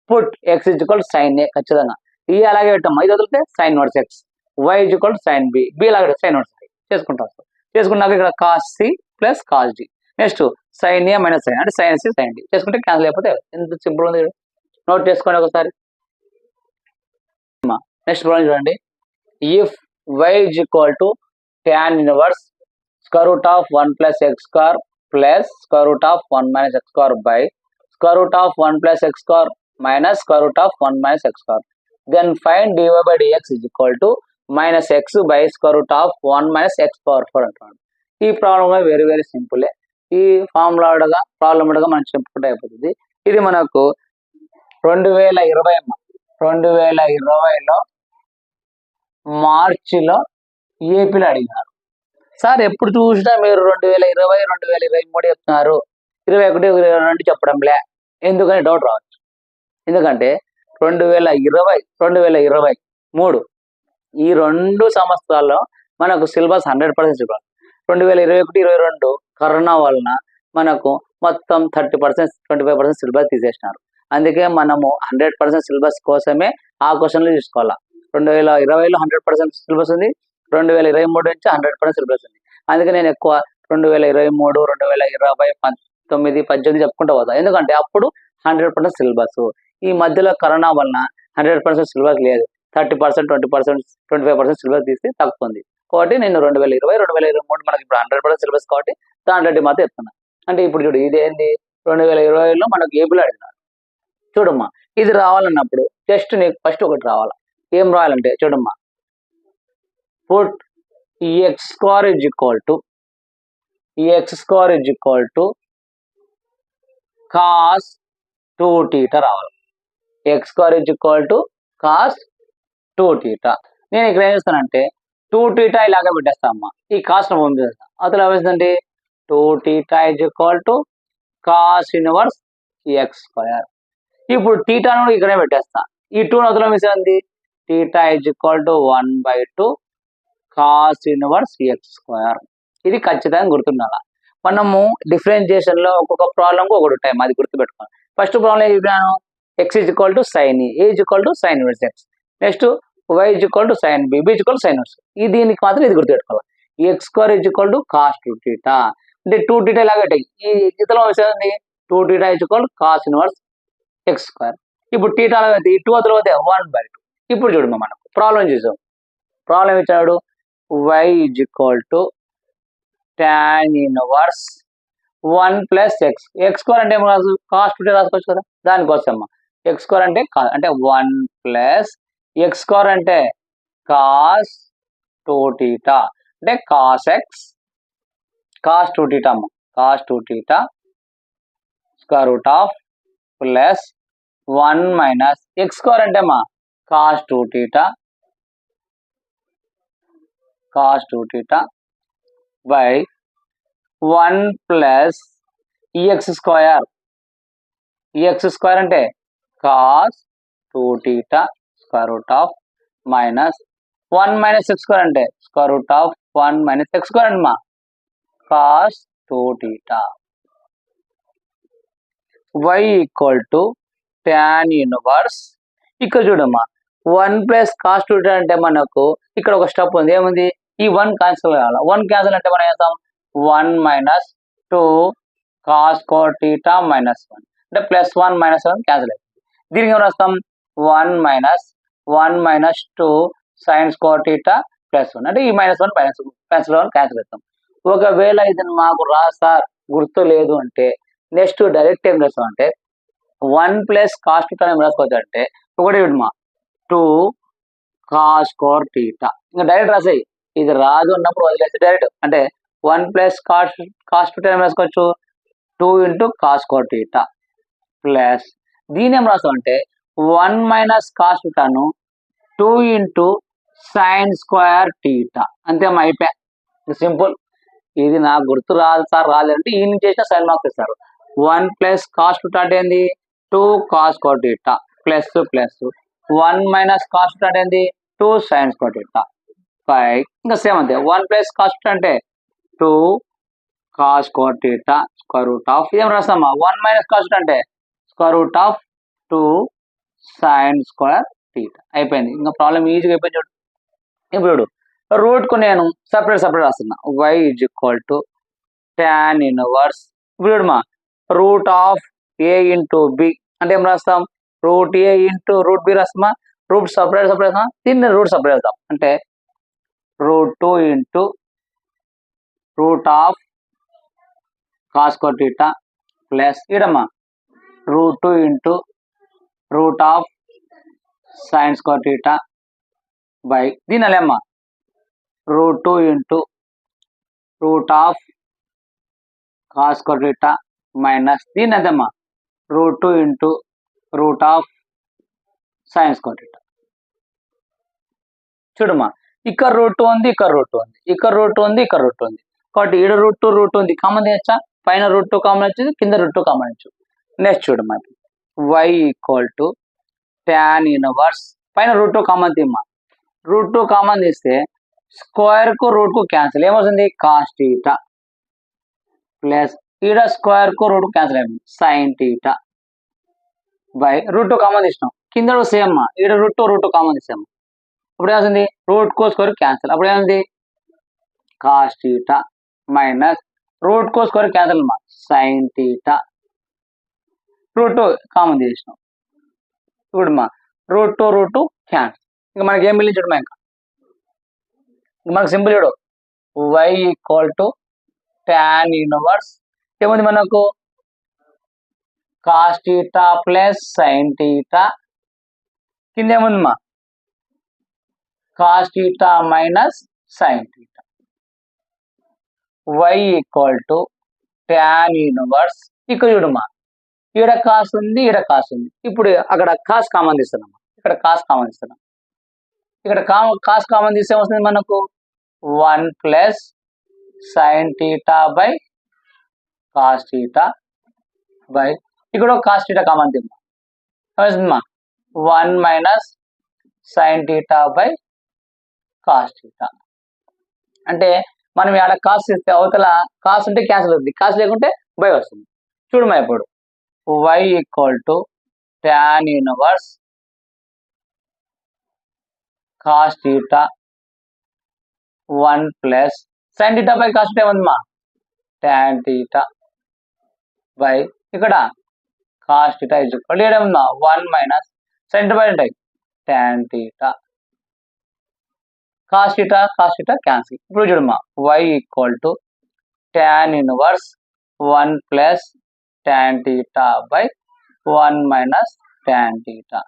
put x equal sine a ఖచ్చితంగా ఈ అలాగే పెట్టాము. ఇది వదిలితే sine inverse x y equal sine b అలాగే సైన్ వర్స్ చేసుకుంటాం. చేసుకున్నాక ఇక్కడ cos C plus cos d next sine a minus sine అంటే సైన్ సి సైన్ డి చేసుకుంటే క్యాన్సిల్ అయిపోతే ఎంత సింపుల్ ఉంది నోట్ చేసుకోండి ఒకసారి. నెక్స్ట్ ప్రాబ్లం చూడండి. If y is equal to tan inverse square root of 1 plus x square plus square root of 1 minus x square by square root of 1 plus x square minus square root of 1 minus x square then find d y by d x is equal to minus x by square root of 1 minus x power 4 అంటున్నాడు. ఈ problem very సింపులే. ఈ formula problem మనం చెప్పుకుంటే అయిపోతుంది. ఇది మనకు 2020లో మార్చిలో ఏపీలో అడిగినారు. సార్ ఎప్పుడు చూసినా మీరు 2020 2023 చెప్తున్నారు 21 22 చెప్పడంలే ఎందుకని డౌట్ రావచ్చు. ఎందుకంటే 2020 2023 ఈ 2 సంవత్సరాల్లో మనకు సిలబస్ 100% సిలబస్. 2021 22 కరోనా వలన మనకు మొత్తం 30% 25% సిలబస్ తీసేసినారు. అందుకే మనము 100% సిలబస్ కోసమే ఆ క్వశ్చన్లు తీసుకోవాలా. 2020లో 100% సిలబస్ ఉంది, 2023 నుంచి 100% సిలబస్ ఉంది. అందుకే నేను ఎక్కువ 2023 2020 19 18 చెప్పుకుంటూ పోతా. ఎందుకంటే అప్పుడు 100% సిలబస్. ఈ మధ్యలో కరోనా వలన 100% సిలబస్ లేదు, 30% 20% 25% సిలబస్ తీసి తగ్గుతుంది. కాబట్టి నేను 2020 2023 మనకి ఇప్పుడు 100% సిలబస్ కాబట్టి దాంట్లో మాత్రం చెప్తున్నా. అంటే ఇప్పుడు చూడు ఇదేంటి 2020లో మనకు ఏపీలో అడిగినారు. చూడమ్మా ఇది రావాలన్నప్పుడు జస్ట్ నీకు ఫస్ట్ ఒకటి రావాలా. ఏం రాయాలంటే చూడమ్మా put x square is equal to cos 2θ రావాలి. X square is equal to cos 2θ. నేను ఇక్కడ ఏం చేస్తానంటే 2θ ఇలాగే పెట్టేస్తా అమ్మా. ఈ కాస్ట్ పంపిస్తాను అతను ఏమవుతుందండి 2θ is equal to cos inverse x square. ఇప్పుడు థీటాను ఇక్కడే పెట్టేస్తా. ఈ 2 అతలో మిస్ అయింది. Theta is equal to 1/2 cos inverse x square. ఇది ఖచ్చితంగా గుర్తుండాలి. మనము డిఫరెన్షియేషన్ లో ఒక్కొక్క ప్రాబ్లంకి ఒకటి టైం అది గుర్తుపెట్టుకోవాలి. ఫస్ట్ ప్రాబ్లం ఏం చెప్పినాను x is equal to sine a is equal to sine inverse x. Next y is equal to sine b is equal to sine inverse. ఈ దీనికి మాత్రం ఇది గుర్తుపెట్టుకోవాలి. X square is equal to cos 2θ. అంటే 2θ ఇలాగే ఈ ఇతలో మిస్ అయింది 2θ is equal cos inverse x square. ఇప్పుడు థీటాలో అయితే ఈ 2 అతలో అయితే 1/2. ఇప్పుడు చూడమ్మా మనకు ప్రాబ్లం చూసాం. ప్రాబ్లం ఇచ్చాడు y is equal to tan inverse 1 plus x. X square అంటే ఏమో రాసు కాస్ 2θ రాసుకోవచ్చు కదా. దానికోసం అమ్మా ఎక్స్ స్క్వేర్ అంటే 1 ప్లస్ ఎక్స్ స్క్వేర్ అంటే కాస్ 2θ అంటే కాస్ ఎక్స్ కాస్ 2 టీటా అమ్మ, cos 2 theta square root of plus 1 minus x square అంటే అమ్మా cos 2 theta by 1 plus x square అంటే cos 2 theta square root of minus 1 minus x square అంటే square root of 1 minus x square అంటమ్మా cos 2 theta y equal to tan inverse ఇక్కడ చూడమ్మా 1 plus cos 2 theta అంటే మనకు ఇక్కడ ఒక step ఉంది, ఏముంది ఈ 1 క్యాన్సిల్ కావాలి. 1 క్యాన్సిల్ అంటే మనం చేద్దాం 1 minus 2 cos square theta minus 1 అంటే ప్లస్ 1 మైనస్ 1 క్యాన్సిల్ అవుతుంది. దీనికి ఏం రాస్తాం 1 minus 2 sign square theta plus 1 అంటే ఈ మైనస్ 1 క్యాన్సిల్ అవుతాం. ఒకవేళ ఇది మాకు సార్ గుర్తు లేదు అంటే నెక్స్ట్ డైరెక్ట్ ఏం రాస్తాం అంటే 1 ప్లస్ కాస్ టీటా ఏం రాసుకోవచ్చు అంటే ఒకటి మా 2 కాస్ స్క్వేర్ టీటా ఇంకా డైరెక్ట్ రాసాయి. ఇది రాదు అన్నప్పుడు వదిలేసి డైరెక్ట్ అంటే 1 ప్లస్ కాస్ టీటా ఏం రాసుకోవచ్చు 2 into cos square theta plus దీని ఏం రాస్తాం అంటే 1 మైనస్ కాస్ టీటాను 2 ఇంటూ సైన్ స్క్వేర్ టీటా అంతే అమ్మా, అయిపోయా. సింపుల్. ఇది నాకు గుర్తు రాదు సార్ రాలేదంటే ఈ నుంచి చేసిన సైన్ మార్క్స్ ఇస్తారు. 1 ప్లస్ కాస్ టీటా అంటే ఏంది 2 cos square theta plus 1 minus cos theta అంటే ఏంది 2 సైన్ స్క్వేర్ టీటా బై ఇంకా సేమ్ అంతే 1 ప్లస్ కాస్ టీటా అంటే 2 cos square theta square root of ఏం రాస్తామా 1 మైనస్ కాస్ టీటా అంటే square root of 2 sign square theta అయిపోయింది. ఇంకా ప్రాబ్లం ఈజీగా అయిపోయింది చూడు. ఇప్పుడు రూట్ కు నేను సపరేట్ రాస్తున్నా y is equal to tan inverse ఇప్పుడు మా root of a into b అంటే ఏం రాస్తాం root a into root b రాస్తామా రూట్ సపరేట్ దీన్ని రూట్ సపరేట్ అవుతాం అంటే root 2 into root of cos square theta plus ఇడమ్మా root 2 into root of sine square theta by దీని అలేమ్మా root 2 into root of cos square theta minus దీని అదేమ్మా root 2 into root of sine square theta. చూడమ్మా ఇక్కడ route ఉంది, ఇక్కడ route ఉంది, ఇక్కడ రూట్ ఉంది, ఇక్కడ రూట్ ఉంది కాబట్టి ఈడ రూట్ ఉంది కామన్ తీయచ్చా పైన రూట్ 2 కామన్ వచ్చింది కింద రూట్ 2 కామన్ వచ్చు. నెక్స్ట్ చూడమ్మా y equal to tan inverse పైన రూట్ 2 కామన్ తీయమ్మా రూట్ 2 కామన్ తీస్తే స్క్వేర్ కు రూట్ కు క్యాన్సిల్ ఏమవుతుంది కాస్ టీటా ప్లస్ ఈడ స్క్వేర్ కు రూట్ క్యాన్సిల్ అయిపోయింది sine theta by root 2 common తీసినాం కింద సేమ్ అమ్మా ఈడ రూట్ 2 కామన్ తీసాము అప్పుడు ఏమవుతుంది రూట్ కో స్క్వేర్ క్యాన్సిల్ అప్పుడు ఏమైంది కాస్ టీటా మైనస్ రూట్ కో స్క్వేర్ క్యాన్సిల్ అమ్మా సైన్ టీటా రూట్ 2 కామన్ తీసినాం ఇప్పుడు మా రూట్ 2 క్యాన్సిల్ ఇంకా మనకి ఏం మిగిలింది చూడమ్మా ఇంకా మనకు సింపుల్ చూడు y equal to tan inverse ఏముంది మనకు cos theta plus sine theta కింద ఏముంది మా cos theta minus sine theta y equal to tan inverse ఇక్కడ చూడమ్మా ఈడ కాస్ ఉంది ఈడ కాస్ ఉంది ఇప్పుడు అక్కడ కాస్ కామన్ తీస్తున్నాం ఇక్కడ కాస్ కామన్ తీస్తున్నాం ఇక్కడ కాస్ కామన్ తీస్తే వస్తుంది మనకు 1 plus sine theta by cos theta by ఇక్కడ కాస్ టీటా కామన్ తీద్దాం 1 minus sine theta by cos theta అంటే మనం ఇక్కడ కాస్ ఇస్తే అవతల కాస్ ఉంటే క్యాన్సిల్ అవుతుంది కాస్ లేకుంటే బై వస్తుంది. చూడమా ఇప్పుడు y equal to tan inverse cos theta 1 plus sine theta by cos theta ఏముందమ్మా tan టీటా బై ఇక్కడ cos theta is equal to ఏముందా 1 మైనస్ సైన్ టీటా బై ఉంటాయి tan theta cos theta cancel. ఇప్పుడు చూడమ్మా y equal to tan inverse 1 plus tan theta by 1 minus tan theta.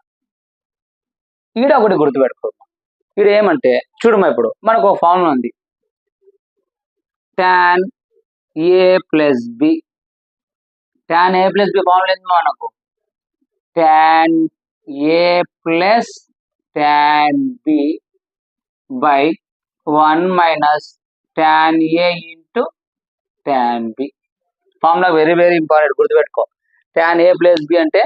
ఈడ ఒకటి గుర్తుపెట్టుకోమ్మా ఈడ ఏమంటే చూడమ్మా ఇప్పుడు మనకు ఒక ఫార్ములా ఉంది tan a plus b. tan a plus b formula ఏంది మనకు? tan a plus tan b by 1 minus tan a into tan b. Formula very very important, గుర్తుపెట్టుకో. tan ఏ ప్లస్ బి అంటే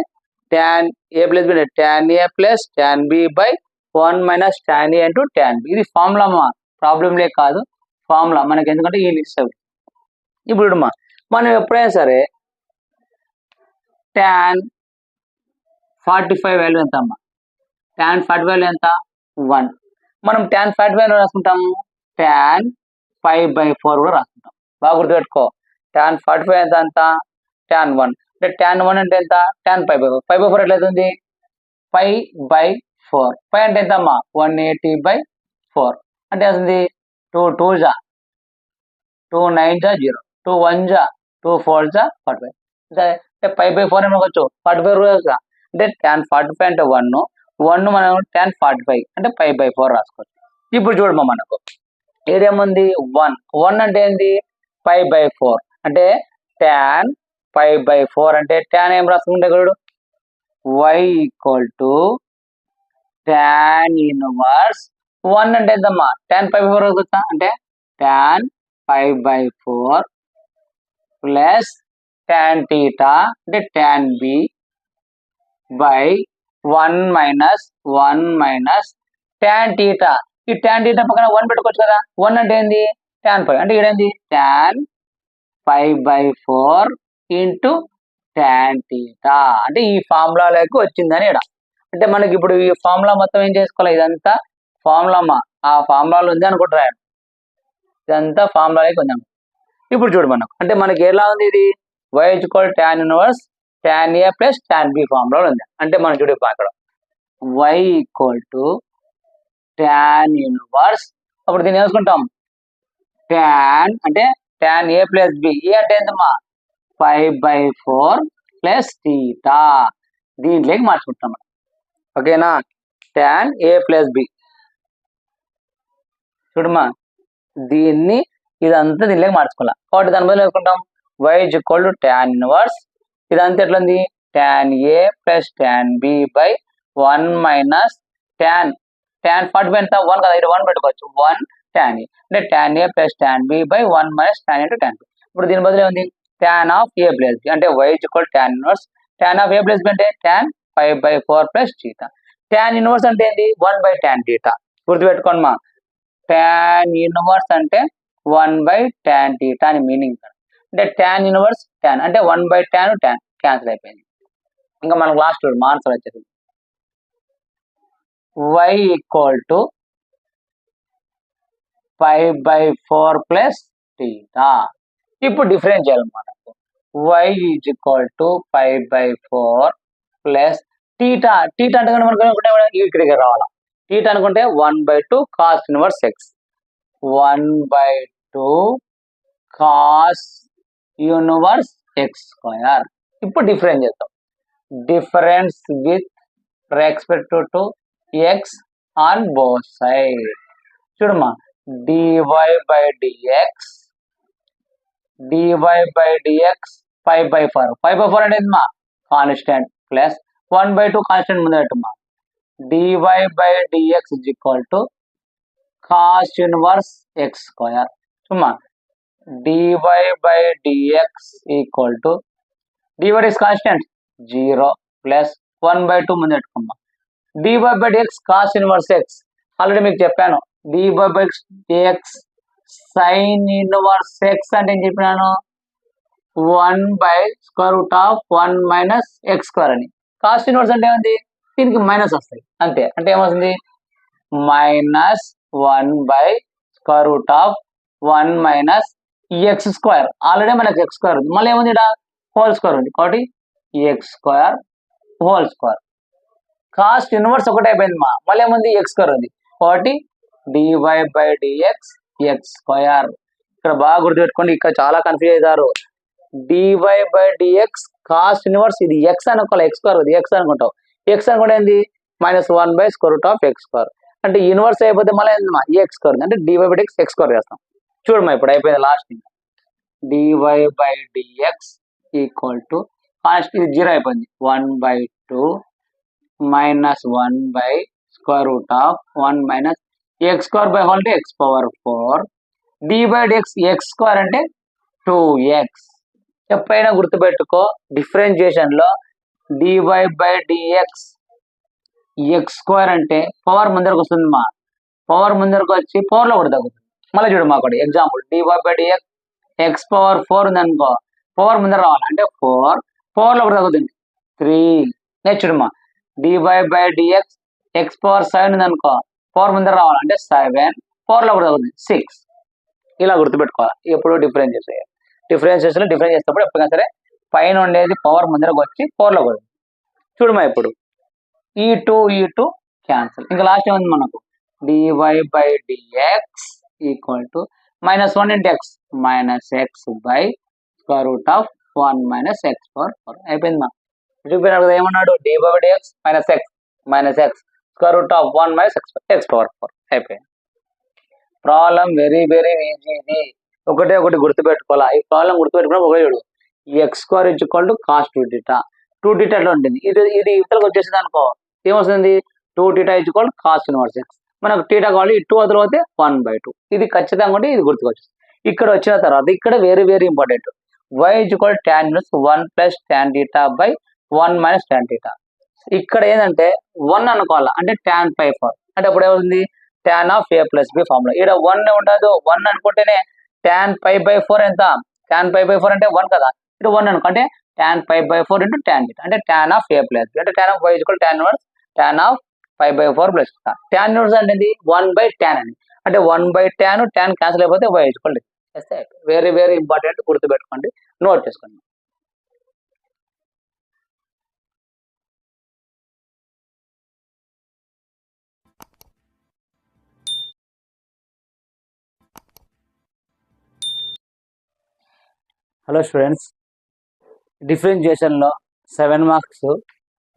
tan ఏ ప్లస్ బి అంటే tan a plus tan b by 1 minus tan a into tan b. ఇది formula మా, ప్రాబ్లంలే కాదు, formula మనకి, ఎందుకంటే ఈ లిస్ట్ అవి. ఇప్పుడు మనం ఎప్పుడైనా సరే tan 45 వాల్యూ ఎంత అమ్మా? tan 45 వాల్యూ ఎంత? 1. మనం tan 45 రాసుకుంటాము, tan 5/4 కూడా రాసుకుంటాం. బాగా గుర్తుపెట్టుకో. tan 45 ఎంత అంత? tan 1. అంటే tan 1 అంటే ఎంత? tan 5/4. 5/4 ఎట్లయితుంది? 5/4. 5 అంటే ఎంత అమ్మా? 180/4. అంటే వస్తుంది 2 2 జా 2 9 జా 0, 2 1 జా 2 4 జా 45. అంటే 5/4 అనుకోవచ్చు, 45 రూపా. అంటే tan 45 అంటే 1, 1 మనం tan 45 అంటే 5/4 రాసుకోవచ్చు. ఇప్పుడు చూడమ్మా, మనకు ఏదేముంది? 1. 1 అంటే ఏంది? 5/4. అంటే tan 5/4 అంటే tan ఏం రాసుకుంటే చూడు, y equal to tan inverse 1 అంటే ఎంతమ్మా? tan 5/4 రాసుకొచ్చా? అంటే tan 5/4 ప్లస్ tan థీటా అంటే tan b by 1 minus tan theta. ఈ tan థీటా పక్కన 1 పెట్టుకోవచ్చు కదా. 1 అంటే ఏంది? tan 5. అంటే ఇదేంది? tan 5/4 into tan theta. అంటే ఈ ఫార్ములాలోకి వచ్చిందని ఇక్కడ. అంటే మనకి ఇప్పుడు ఈ ఫార్ములా మొత్తం ఏం చేసుకోవాలి? ఇదంతా ఫార్ములా అమ్మా, ఆ ఫార్ములాలో ఉంది అనుకుంటారా? ఇదంతా ఫార్ములాలోకి ఉంది. ఇప్పుడు చూడు మనకు, అంటే మనకి ఎలా ఉంది ఇది? y equal tan inverse tan a plus tan B ఫార్ములాలో ఉంది. అంటే మనం చూడు అక్కడ y equal to tan inverse, అప్పుడు దీన్ని వేసుకుంటాం tan అంటే tan ఏ ప్లస్ బి. ఏ అంటే ఎంతమ్మా? 5/4 ప్లస్ థీటా. దీంట్లోకి మార్చుకుంటాం మనం. ఓకేనా? tan a plus B. చూడమ్మా, దీన్ని ఇదంతా దీనిలోకి మార్చుకోవాలి. కాబట్టి దాని బదులు వేసుకుంటాం y equal to tan inverse. ఇదంతా ఎట్లుంది? tan a plus tan b by 1 minus tan 45 ఎంత? 1 కదా, ఇది 1 పెట్టుకోవచ్చు. 1 tan ఏ అంటే tan a plus tan b by 1 minus tan into tan b. ఇప్పుడు దీని బదులు ఏముంది? tan of a plus b. అంటే y equal tan inverse tan of a plus b అంటే tan 5/4 plus theta. tan inverse అంటే ఏంది? 1/tan theta. గుర్తుపెట్టుకోండి మా, tan ఇన్వర్స్ అంటే 1/tan థీటా అని మీనింగ్. అంటే tan ఇన్వర్స్ tan అంటే 1/tan tan క్యాన్సిల్ అయిపోయింది. ఇంకా మనకు లాస్ట్ ఆన్సర్ వచ్చేది y equal to 5/4 plus theta. ఇప్పుడు డిఫరెన్స్ చేయాలి మనకు. y is equal to 5/4 plus theta. Theta అంటే మనకు ఇక్కడికి రావాలా. థీటా అనుకుంటే 1/2 cos inverse X, 1/2 cos universe X square. ఇప్పుడు డిఫరెన్స్ చేద్దాం. Difference with respect to x on both side. చూడమ్మా, dy బై డిఎక్స్ 5/4. 5/4 అంటే మా కాన్స్టెంట్ ప్లస్ 1/2 కాన్స్టెంట్ ముందు పెట్టమ్మా. dy by dx is equal to cos inverse x square. చూడమ్మా, dy by dx equal to dy is constant 0 plus 1/2 ముందు పెట్టుకున్నాం. dy by dx cos inverse x already మీకు చెప్పాను. dy by dx sine inverse x అంటే ఏం చెప్పినాను? 1/√1 minus x square అని. Cos inverse అంటే ఏముంది? దీనికి మైనస్ వస్తాయి అంతే. అంటే ఏమవుతుంది? Minus 1/√1 minus x square. Already మనకు ఎక్స్ స్క్వేర్ ఉంది, మళ్ళీ ఏముంది ఇక్కడ? హోల్ స్క్వేర్ ఉంది. కాబట్టి X square whole square. Cost inverse ఒకటి అయిపోయింది మా, మళ్ళీ ఏముంది? ఎక్స్ స్క్వేర్ ఉంది. కాబట్టి dy by d x x square. ఇక్కడ బాగా గుర్తుపెట్టుకోండి, ఇక్కడ చాలా కన్ఫ్యూజ్ అవుతారు. dy by d x cos inverse, ఇది ఎక్స్ అనుకోవాలి, ఎక్స్ స్క్వేర్ ఉంది, ఎక్స్ అనుకుంటావు. ఎక్స్ అనుకుంటే ఏంది? -1/√x square. అంటే ఇన్వర్స్ అయిపోతే మళ్ళీ ఏంది మా? ఎక్స్ స్క్వేర్ ఉంది. అంటే dy by d x x square చేస్తాం. చూడమ్మా, ఇప్పుడు అయిపోయింది last. dy/dx equal to first ఇది 0 అయిపోయింది 1/2 minus 1/√1 minus x square by whole x power 4 d/dx x square అంటే 2x. ఎప్పుడైనా గుర్తుపెట్టుకో డిఫరెన్షియేషన్ లో dy/dx x స్క్వేర్ అంటే పవర్ ముందరకు వస్తుంది మా పవర్ ముందరకు వచ్చి పవర్ లో కూడా తగ్గుతుంది. మళ్ళీ చూడు మా కూడా ఎగ్జాంపుల్ dy/dx x పవర్ 4 ఉంది అనుకో పవర్ ముందర రావాలి అంటే 4 పవర్ లో కూడా తగ్గుతుంది 3. నెక్స్ట్ చూడమ్మా dy/dx x పవర్ 7 ఉంది అనుకో పవర్ ముందర రావాలి అంటే 7 పవర్ లో కూడా తగ్గుతుంది 6. ఇలా గుర్తుపెట్టుకోవాలి ఎప్పుడు డిఫరెన్షియేషన్ డిఫరెన్స్ చేసేటప్పుడు ఎప్పుడైనా సరే పైన ఉండేది పవర్ ముందరకు వచ్చి పవర్ లో కూడా చూడమా ఇప్పుడు ఈ2 క్యాన్సిల్. ఇంకా లాస్ట్ ఏముంది మనకు dy/dx equal to -1 into x minus x by square root of 1 minus x power 4 అయిపోయింది మా ఏమన్నాడు dy/dx minus x square root of 1 minus x power 4 అయిపోయింది. Problem very very easy. ఇది ఒకటి గుర్తుపెట్టుకోవాలా. ఈ ప్రాబ్లం గుర్తుపెట్టుకున్నా ఒకటే చూడు x² = cos 2θ 2θ ఎట్లా ఉంటుంది ఇది ఇవతలకు వచ్చేసింది అనుకో ఏమొస్తుంది 2θ = cos ఇన్వర్స్ x. మనకు θ కావాలి 2 వదిలిపోతే 1/2. ఇది ఖచ్చితంగా ఉంటే ఇది గుర్తుకొచ్చింది. ఇక్కడ వచ్చిన తర్వాత ఇక్కడ very very important y = tan 1 plus tan θ by 1 minus tan θ. ఇక్కడ ఏంటంటే 1 అనుకోవాలా అంటే tan π/4 అంటే అప్పుడు ఏమవుతుంది tan of a plus b formula. ఇక్కడ 1 ఉండదు 1 అనుకుంటేనే tan π/4 ఎంత tan π/4 అంటే 1 కదా ఇక్కడ 1 అనుకో అంటే tan π/4 into tan θ అంటే tan of a plus b అంటే tan of y = tan inverse tan of π/4 plus tan inverse అనేది 1/tan అని అంటే 1/tan tan క్యాన్సిల్ అయిపోతే y = చేస్తే వెరీ వెరీ ఇంపార్టెంట్ గుర్తుపెట్టుకోండి నోట్ చేసుకోండి. హలో స్టూడెంట్స్, డిఫరెన్షియేషన్లో 7 మార్క్స్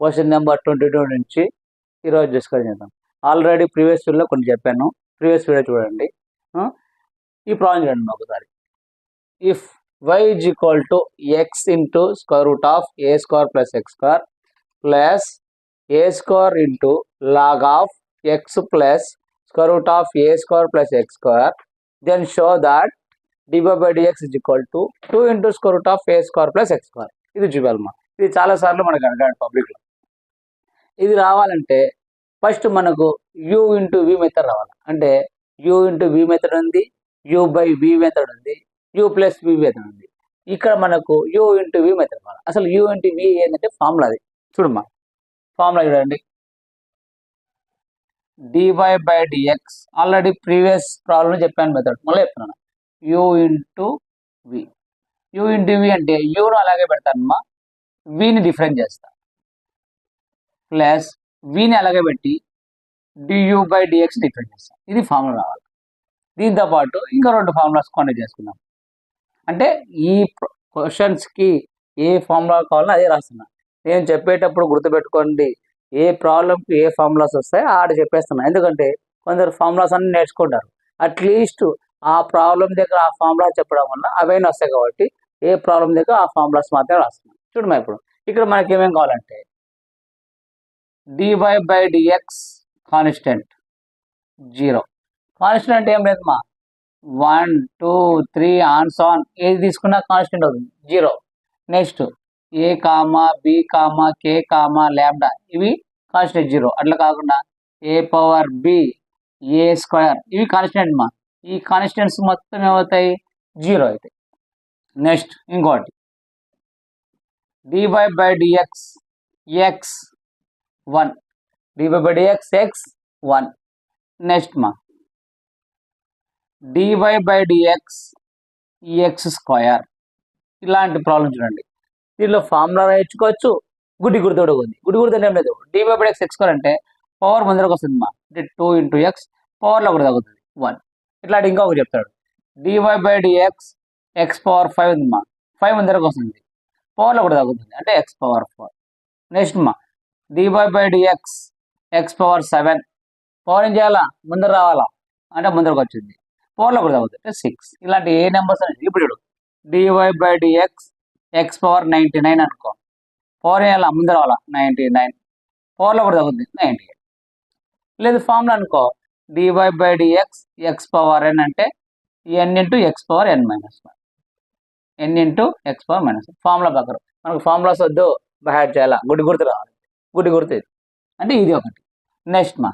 క్వశ్చన్ నెంబర్ 22 నుంచి ఈరోజు డిస్కస్ చేద్దాం. ఆల్రెడీ ప్రీవియస్ వీడియోలో కొన్ని చెప్పాను, ప్రీవియస్ వీడియో చూడండి. ఈ ప్రాబ్లం చూడండి ఒకసారి. If y = x into square root of a square plus x square plus a square into log of x plus square root of a square plus x square, then show that dy/dx = 2 into square root of a square plus x square. ఇది చూపాలమ్మా. ఇది చాలా సార్లు మనకు అడగాడు పబ్లిక్లో. ఇది రావాలంటే first మనకు u into v method రావాలి. అంటే u into v మెథడ్ ఉంది, u/v మెథడ్ ఉంది, u plus v మెథడ్ ఉంది. ఇక్కడ మనకు u into v మెథడ్ రావాలి. అసలు u into v ఏంటంటే ఫార్ములా. అది చూడమ్మా ఫార్ములా చూడండి. dy/dx ఆల్రెడీ ప్రీవియస్ ప్రాబ్లం చెప్పాను మెథడ్ మళ్ళీ చెప్తున్నాను. u into v అంటే యూను అలాగే పెడతానమ్మా, విని డిఫరెన్స్ చేస్తా ప్లస్ విని అలాగే పెట్టి du/dx డిఫరెన్స్ చేస్తా. ఇది ఫార్ములా రావాలి. దీంతో పాటు ఇంకా 2 ఫార్ములాస్ కాంటాక్ట్ చేసుకుందాం. అంటే ఈ క్వశ్చన్స్కి ఏ ఫార్ములా కావాలో అదే రాస్తున్నా. నేను చెప్పేటప్పుడు గుర్తుపెట్టుకోండి ఏ ప్రాబ్లంకి ఏ ఫార్ములాస్ వస్తాయో ఆడ చెప్పేస్తున్నా. ఎందుకంటే కొందరు ఫార్ములాస్ అన్ని నేర్చుకుంటారు. అట్లీస్ట్ ఆ ప్రాబ్లం దగ్గర ఆ ఫార్ములా చెప్పడం వల్ల అవన్నీ వస్తాయి కాబట్టి ఏ ప్రాబ్లం దగ్గర ఆ ఫార్ములాస్ మాత్రమే రాస్తున్నాం. చూడమ్మా ఇప్పుడు ఇక్కడ మనకి ఏమేం కావాలంటే dy/dx కాన్స్టెంట్ 0. కాన్స్టెంట్ ఏం లేదమ్మా 1 2 3 ఆన్స్ ఆన్ ఏది తీసుకున్నా కాన్స్టెంట్ అవుతుంది 0. Next a, b, k, lambda ఇవి కాన్స్టెంట్ 0. అట్లా కాకుండా a/b a² ఇవి కాన్స్టెంట్ మా. ఈ కాన్స్టెంట్స్ మొత్తం ఏమవుతాయి 0 అవుతాయి. నెక్స్ట్ ఇంకోటి dy/dx x1 dy/dx x1. Next మా dy/dx x². ఇలాంటి ప్రాబ్లం చూడండి. దీనిలో ఫార్ములా నేర్చుకోవచ్చు, గుడ్డి గుర్తుడు ఉంది. గుడ్డి గుర్తు ఏం లేదు. dy/dx x² అంటే పవర్ ముందరకు వస్తుంది మా అంటే 2 into x పవర్లో కూడా తగ్గుతుంది 1. ఇట్లాంటి ఇంకొకటి చెప్తాడు dy/dx x⁵ ఉంది మా 5 ముందరకు వస్తుంది పవర్లో కూడా తగ్గుతుంది అంటే x⁴. నెక్స్ట్ మా dy/dx x⁴ పవర్ ఏం చేయాలా ముందర రావాలా అంటే ముందరకు వచ్చింది పవర్లో కూడా తగ్గుతుంది అంటే 6. ఇలాంటి ఏ నెంబర్స్ అనేది ఇప్పుడు dy/dx x పవర్ 99 అనుకో. పవర్ వేయాల ముందర వాళ్ళ 99 పవర్లో కూడా తగ్గుతుంది 98. లేదు ఫార్ములా అనుకో dy/dx x పవర్ n అంటే n into X power n minus 1 n into X power minus formula ప్రకారం. మనకు ఫార్ములాస్ వద్దు బై చేయాలా, గుడి గుర్తు రావాలి. గుడి గుర్తు ఇది అంటే ఇది ఒకటి. నెక్స్ట్ మా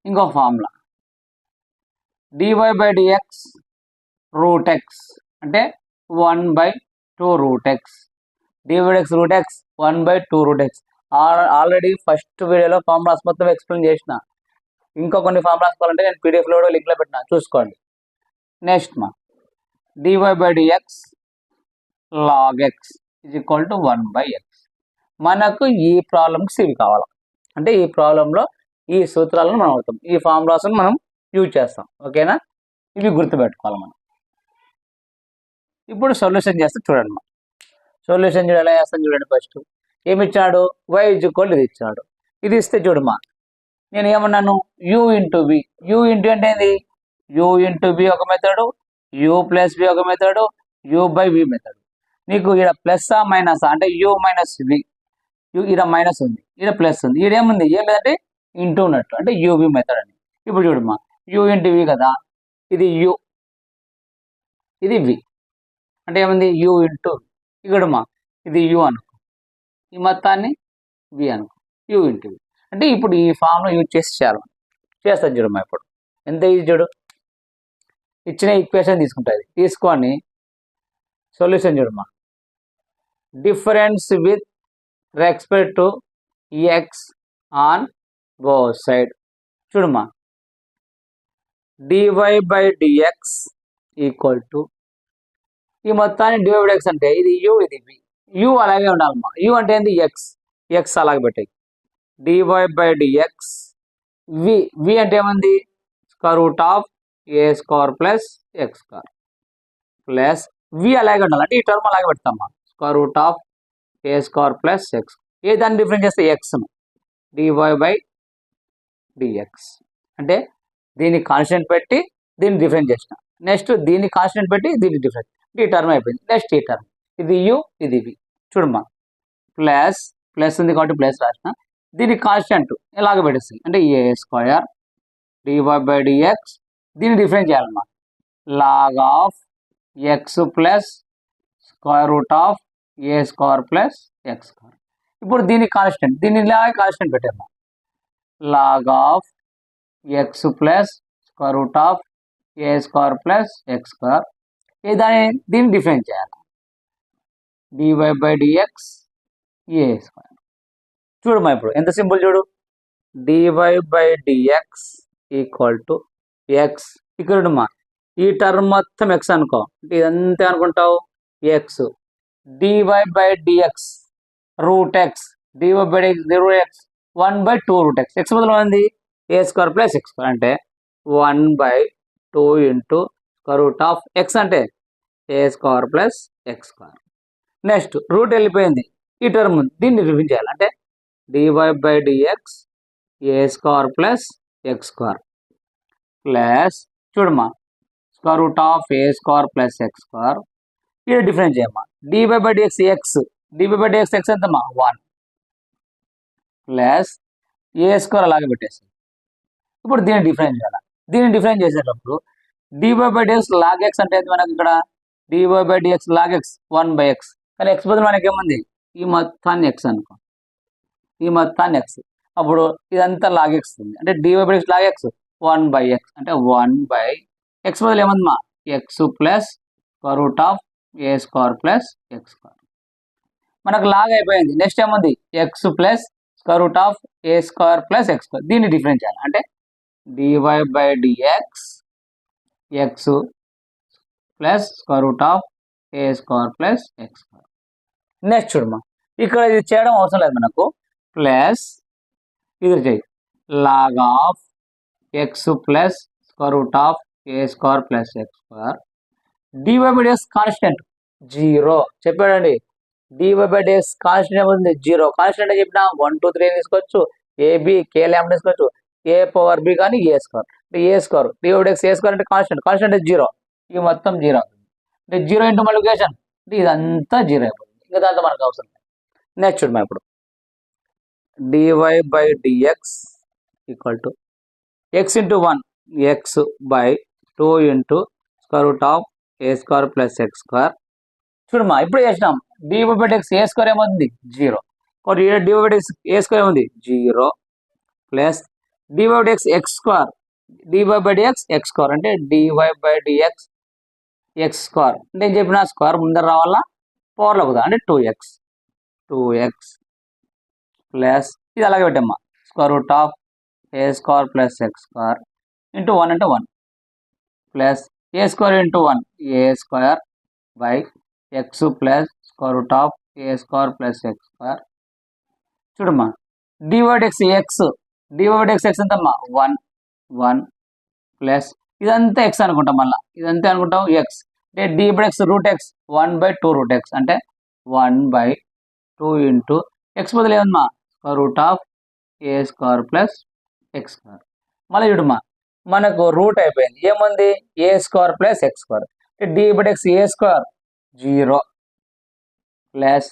ఇంకో ఫార్ములా dy/dx రూట్ ఎక్స్ అంటే 1/2 root x. dy/dx root x 1/2 root X. Already first వీడియోలో ఫార్ములాస్ మొత్తం ఎక్స్ప్లెయిన్ చేసిన. ఇంకా కొన్ని ఫార్ములాస్ కావాలంటే నేను పీడిఎఫ్లో లింక్లో పెట్టిన, చూసుకోండి. నెక్స్ట్ మా dy/dx log x is equal to 1/x. మనకు ఈ ప్రాబ్లమ్స్ ఇవి కావాలి. అంటే ఈ ప్రాబ్లంలో ఈ సూత్రాలను మనం అవుతాం, ఈ ఫార్ములాస్ని మనం యూజ్ చేస్తాం. ఓకేనా, ఇవి గుర్తుపెట్టుకోవాలి మనం. ఇప్పుడు సొల్యూషన్ చేస్తే చూడండి మా సొల్యూషన్ చూడ ఎలా చేస్తాను చూడండి. ఫస్ట్ ఏమి ఇచ్చాడు, y is equal ఇది ఇచ్చాడు. ఇది ఇస్తే చూడమ్మా నేను ఏమన్నాను u into v. u into అంటే ఏంది, u ఇంటూ v ఒక మెథడు, u ప్లస్ v ఒక మెథడు, u/v మెథడ్. నీకు ఇక్కడ ప్లస్ మైనస్ అంటే u మైనస్ v, ఇక్కడ మైనస్ ఉంది, ఇక్కడ ప్లస్ ఉంది, ఇక్కడ ఏముంది ఏం లేదంటే ఇంటూ ఉన్నట్టు అంటే uv మెథడ్ అని. ఇప్పుడు చూడమ్మా u ఇంటూ v కదా, ఇది u ఇది v అంటే ఏముంది u ఇంటూ ఇక్కడమ్మా ఇది u అనుకో, ఈ మొత్తాన్ని v అనుకో, u ఇంటూ v అంటే ఇప్పుడు ఈ ఫామ్లో యూజ్ చేసి చేస్తాను చూడమ్మా. ఇప్పుడు ఎంత ఈజీ చూడు, ఇచ్చిన ఈక్వేషన్ తీసుకుంటుంది, తీసుకొని సొల్యూషన్ చూడమ్మా. Difference with respect to x on both side. చూడమ్మా dy/dx ఈక్వల్ టు ఈ మొత్తాన్ని dy/dx అంటే ఇది u ఇది v, u అలాగే ఉండాలమ్మా. u అంటే ఏంది ఎక్స్, ఎక్స్ అలాగే పెట్టాయి. dy/dx v అంటే ఏముంది square root of a square plus x square plus v అలాగే ఉండాలి అంటే ఈ టర్మ్ అలాగే పెడతామా square root of a square plus x. ఏ దాన్ని డిఫరెన్స్ చేస్తే ఎక్స్ను dy/dx అంటే దీన్ని కాన్స్టెంట్ పెట్టి దీన్ని డిఫరెన్స్ చేసిన, నెక్స్ట్ దీన్ని కాన్స్టెంట్ పెట్టి దీన్ని డిఫరెన్స్, ఈ టర్మ్ అయిపోయింది. నెక్స్ట్ ఈ టర్మ్ ఇది u ఇది v చూడమ్మా ప్లస్ ప్లస్ ఉంది కాబట్టి ప్లస్ రాసిన, దీన్ని కాన్స్టెంట్ ఎలాగ పెట్టేస్తుంది అంటే a స్క్వేర్ dy/dx దీన్ని డిఫరెన్స్ చేయాలమ్మా log of x plus square root of a square plus x square. ఇప్పుడు దీన్ని కాన్స్టెంట్ దీన్ని ఇలాగే కాన్స్టెంట్ పెట్టామా log of x plus square root of a square plus x square. దీన్ని డిఫరెన్స్ చేయాలి dy/dx a square. చూడమ్మా ఇప్పుడు ఎంత సింపుల్ చూడు, dy/dx ఈక్వల్ టు ఎక్స్. ఇక్కడమ్మా ఈ టర్మ్ మొత్తం ఎక్స్ అనుకో, ఇదంతా అనుకుంటావు x. dy/dx root x, dy/dx root x 1/2 root x, x బదులు ఉంది a square plus x square అంటే 1/2 into square root of x అంటే a square plus x square. Next root వెళ్ళిపోయింది, ఈ టర్మ్ దీన్ని రిఫరెన్స్ చేయాలి అంటే dy/dx a square plus x square plus చూడమ్మా square root of a square plus x square. ఇది difference చేయమ్మా dy/dx ఎక్స్, dy/dx ఎక్స్ ఎంతమ్మా 1 ప్లస్ a స్క్వేర్ అలాగే పెట్టేసి. ఇప్పుడు దీన్ని డిఫరెన్స్ చేయాలి, దీన్ని డిఫరెన్స్ చేసేటప్పుడు dy/dx లాగ్ ఎక్స్ అంటే మనకి ఇక్కడ dy/dx లాగ్ ఎక్స్ 1/x, కానీ ఎక్స్ బదులు మనకి ఏముంది ఈ మొత్తాన్ని ఎక్స్ అనుకో, ఈ మొత్తాన్ని ఎక్స్, అప్పుడు ఇదంతా లాగ్ ఎక్స్ ఉంది అంటే dy/dx లాగ్ ఎక్స్ 1/x అంటే 1/x బదులు ఏముందమ్మా x plus square root of a square plus x square. మనకు లాగ్ అయిపోయింది, నెక్స్ట్ ఏముంది x plus square root of a square plus x square. దీన్ని డిఫరెన్స్ చేయాలి అంటే dy/dx x plus square root of a square plus x square. Next చూడమ్మా ఇక్కడ ఇది చేయడం అవసరం లేదు మనకు, ప్లస్ ఇది చేయి log of x plus square root of a square plus x square. dy/dx constant 0 చెప్పాడండి, dy/dx కాన్స్టెంట్ ఏముంది 0, కాన్స్టెంట్ చెప్పిన 1 2 3 తీసుకోవచ్చు, ab k తీసుకోవచ్చు, a పవర్ b కానీ a square. A square divide A square అంటే కాన్స్టెంట్ జీరో, ఇవి మొత్తం zero అవుతుంది. అంటే జీరో ఇంటూ మల్టిప్లికేషన్ అంటే ఇదంతా జీరో అయిపోతుంది. ఇంకా దాంతో మనకు అవసరం లేదు. నెక్స్ట్ చూడమా ఇప్పుడు dy/dx equal to x into 1 x/2 into square root of a square plus x square. చూడమ్మా ఇప్పుడు చేసినాం dy/dx ఏ స్క్వేర్ ఏమవుతుంది జీరో, కాబట్టి dy/dx ఏ స్క్వేర్ ఏముంది zero plus dy/dx x square, dy/dx x square అంటే dy/dx x square అంటే ఏం చెప్పిన స్క్వేర్ ముందర రావాలా పవర్లో కదా అంటే 2x ప్లస్ ఇది అలాగే పెట్టమ్మా square root of a square plus x square into 1 అంటే 1 plus A square into 1 A square by X plus square root of a square plus x square. చూడమ్మా dy/dx ఎక్స్ ఎంతమ్మా 1 ప్లస్ ఇదంతా X అనుకుంటాం, మళ్ళీ ఇదంతా అనుకుంటాం ఎక్స్ అంటే dy/dx root x 1/2 root X అంటే 1/2 ఇంటూ ఎక్స్ బదులు ఏమన్నా square root of a square plus x square. మళ్ళీ చూడమ్మా మనకు రూట్ అయిపోయింది, ఏముంది a square plus x square dy/dx a square zero plus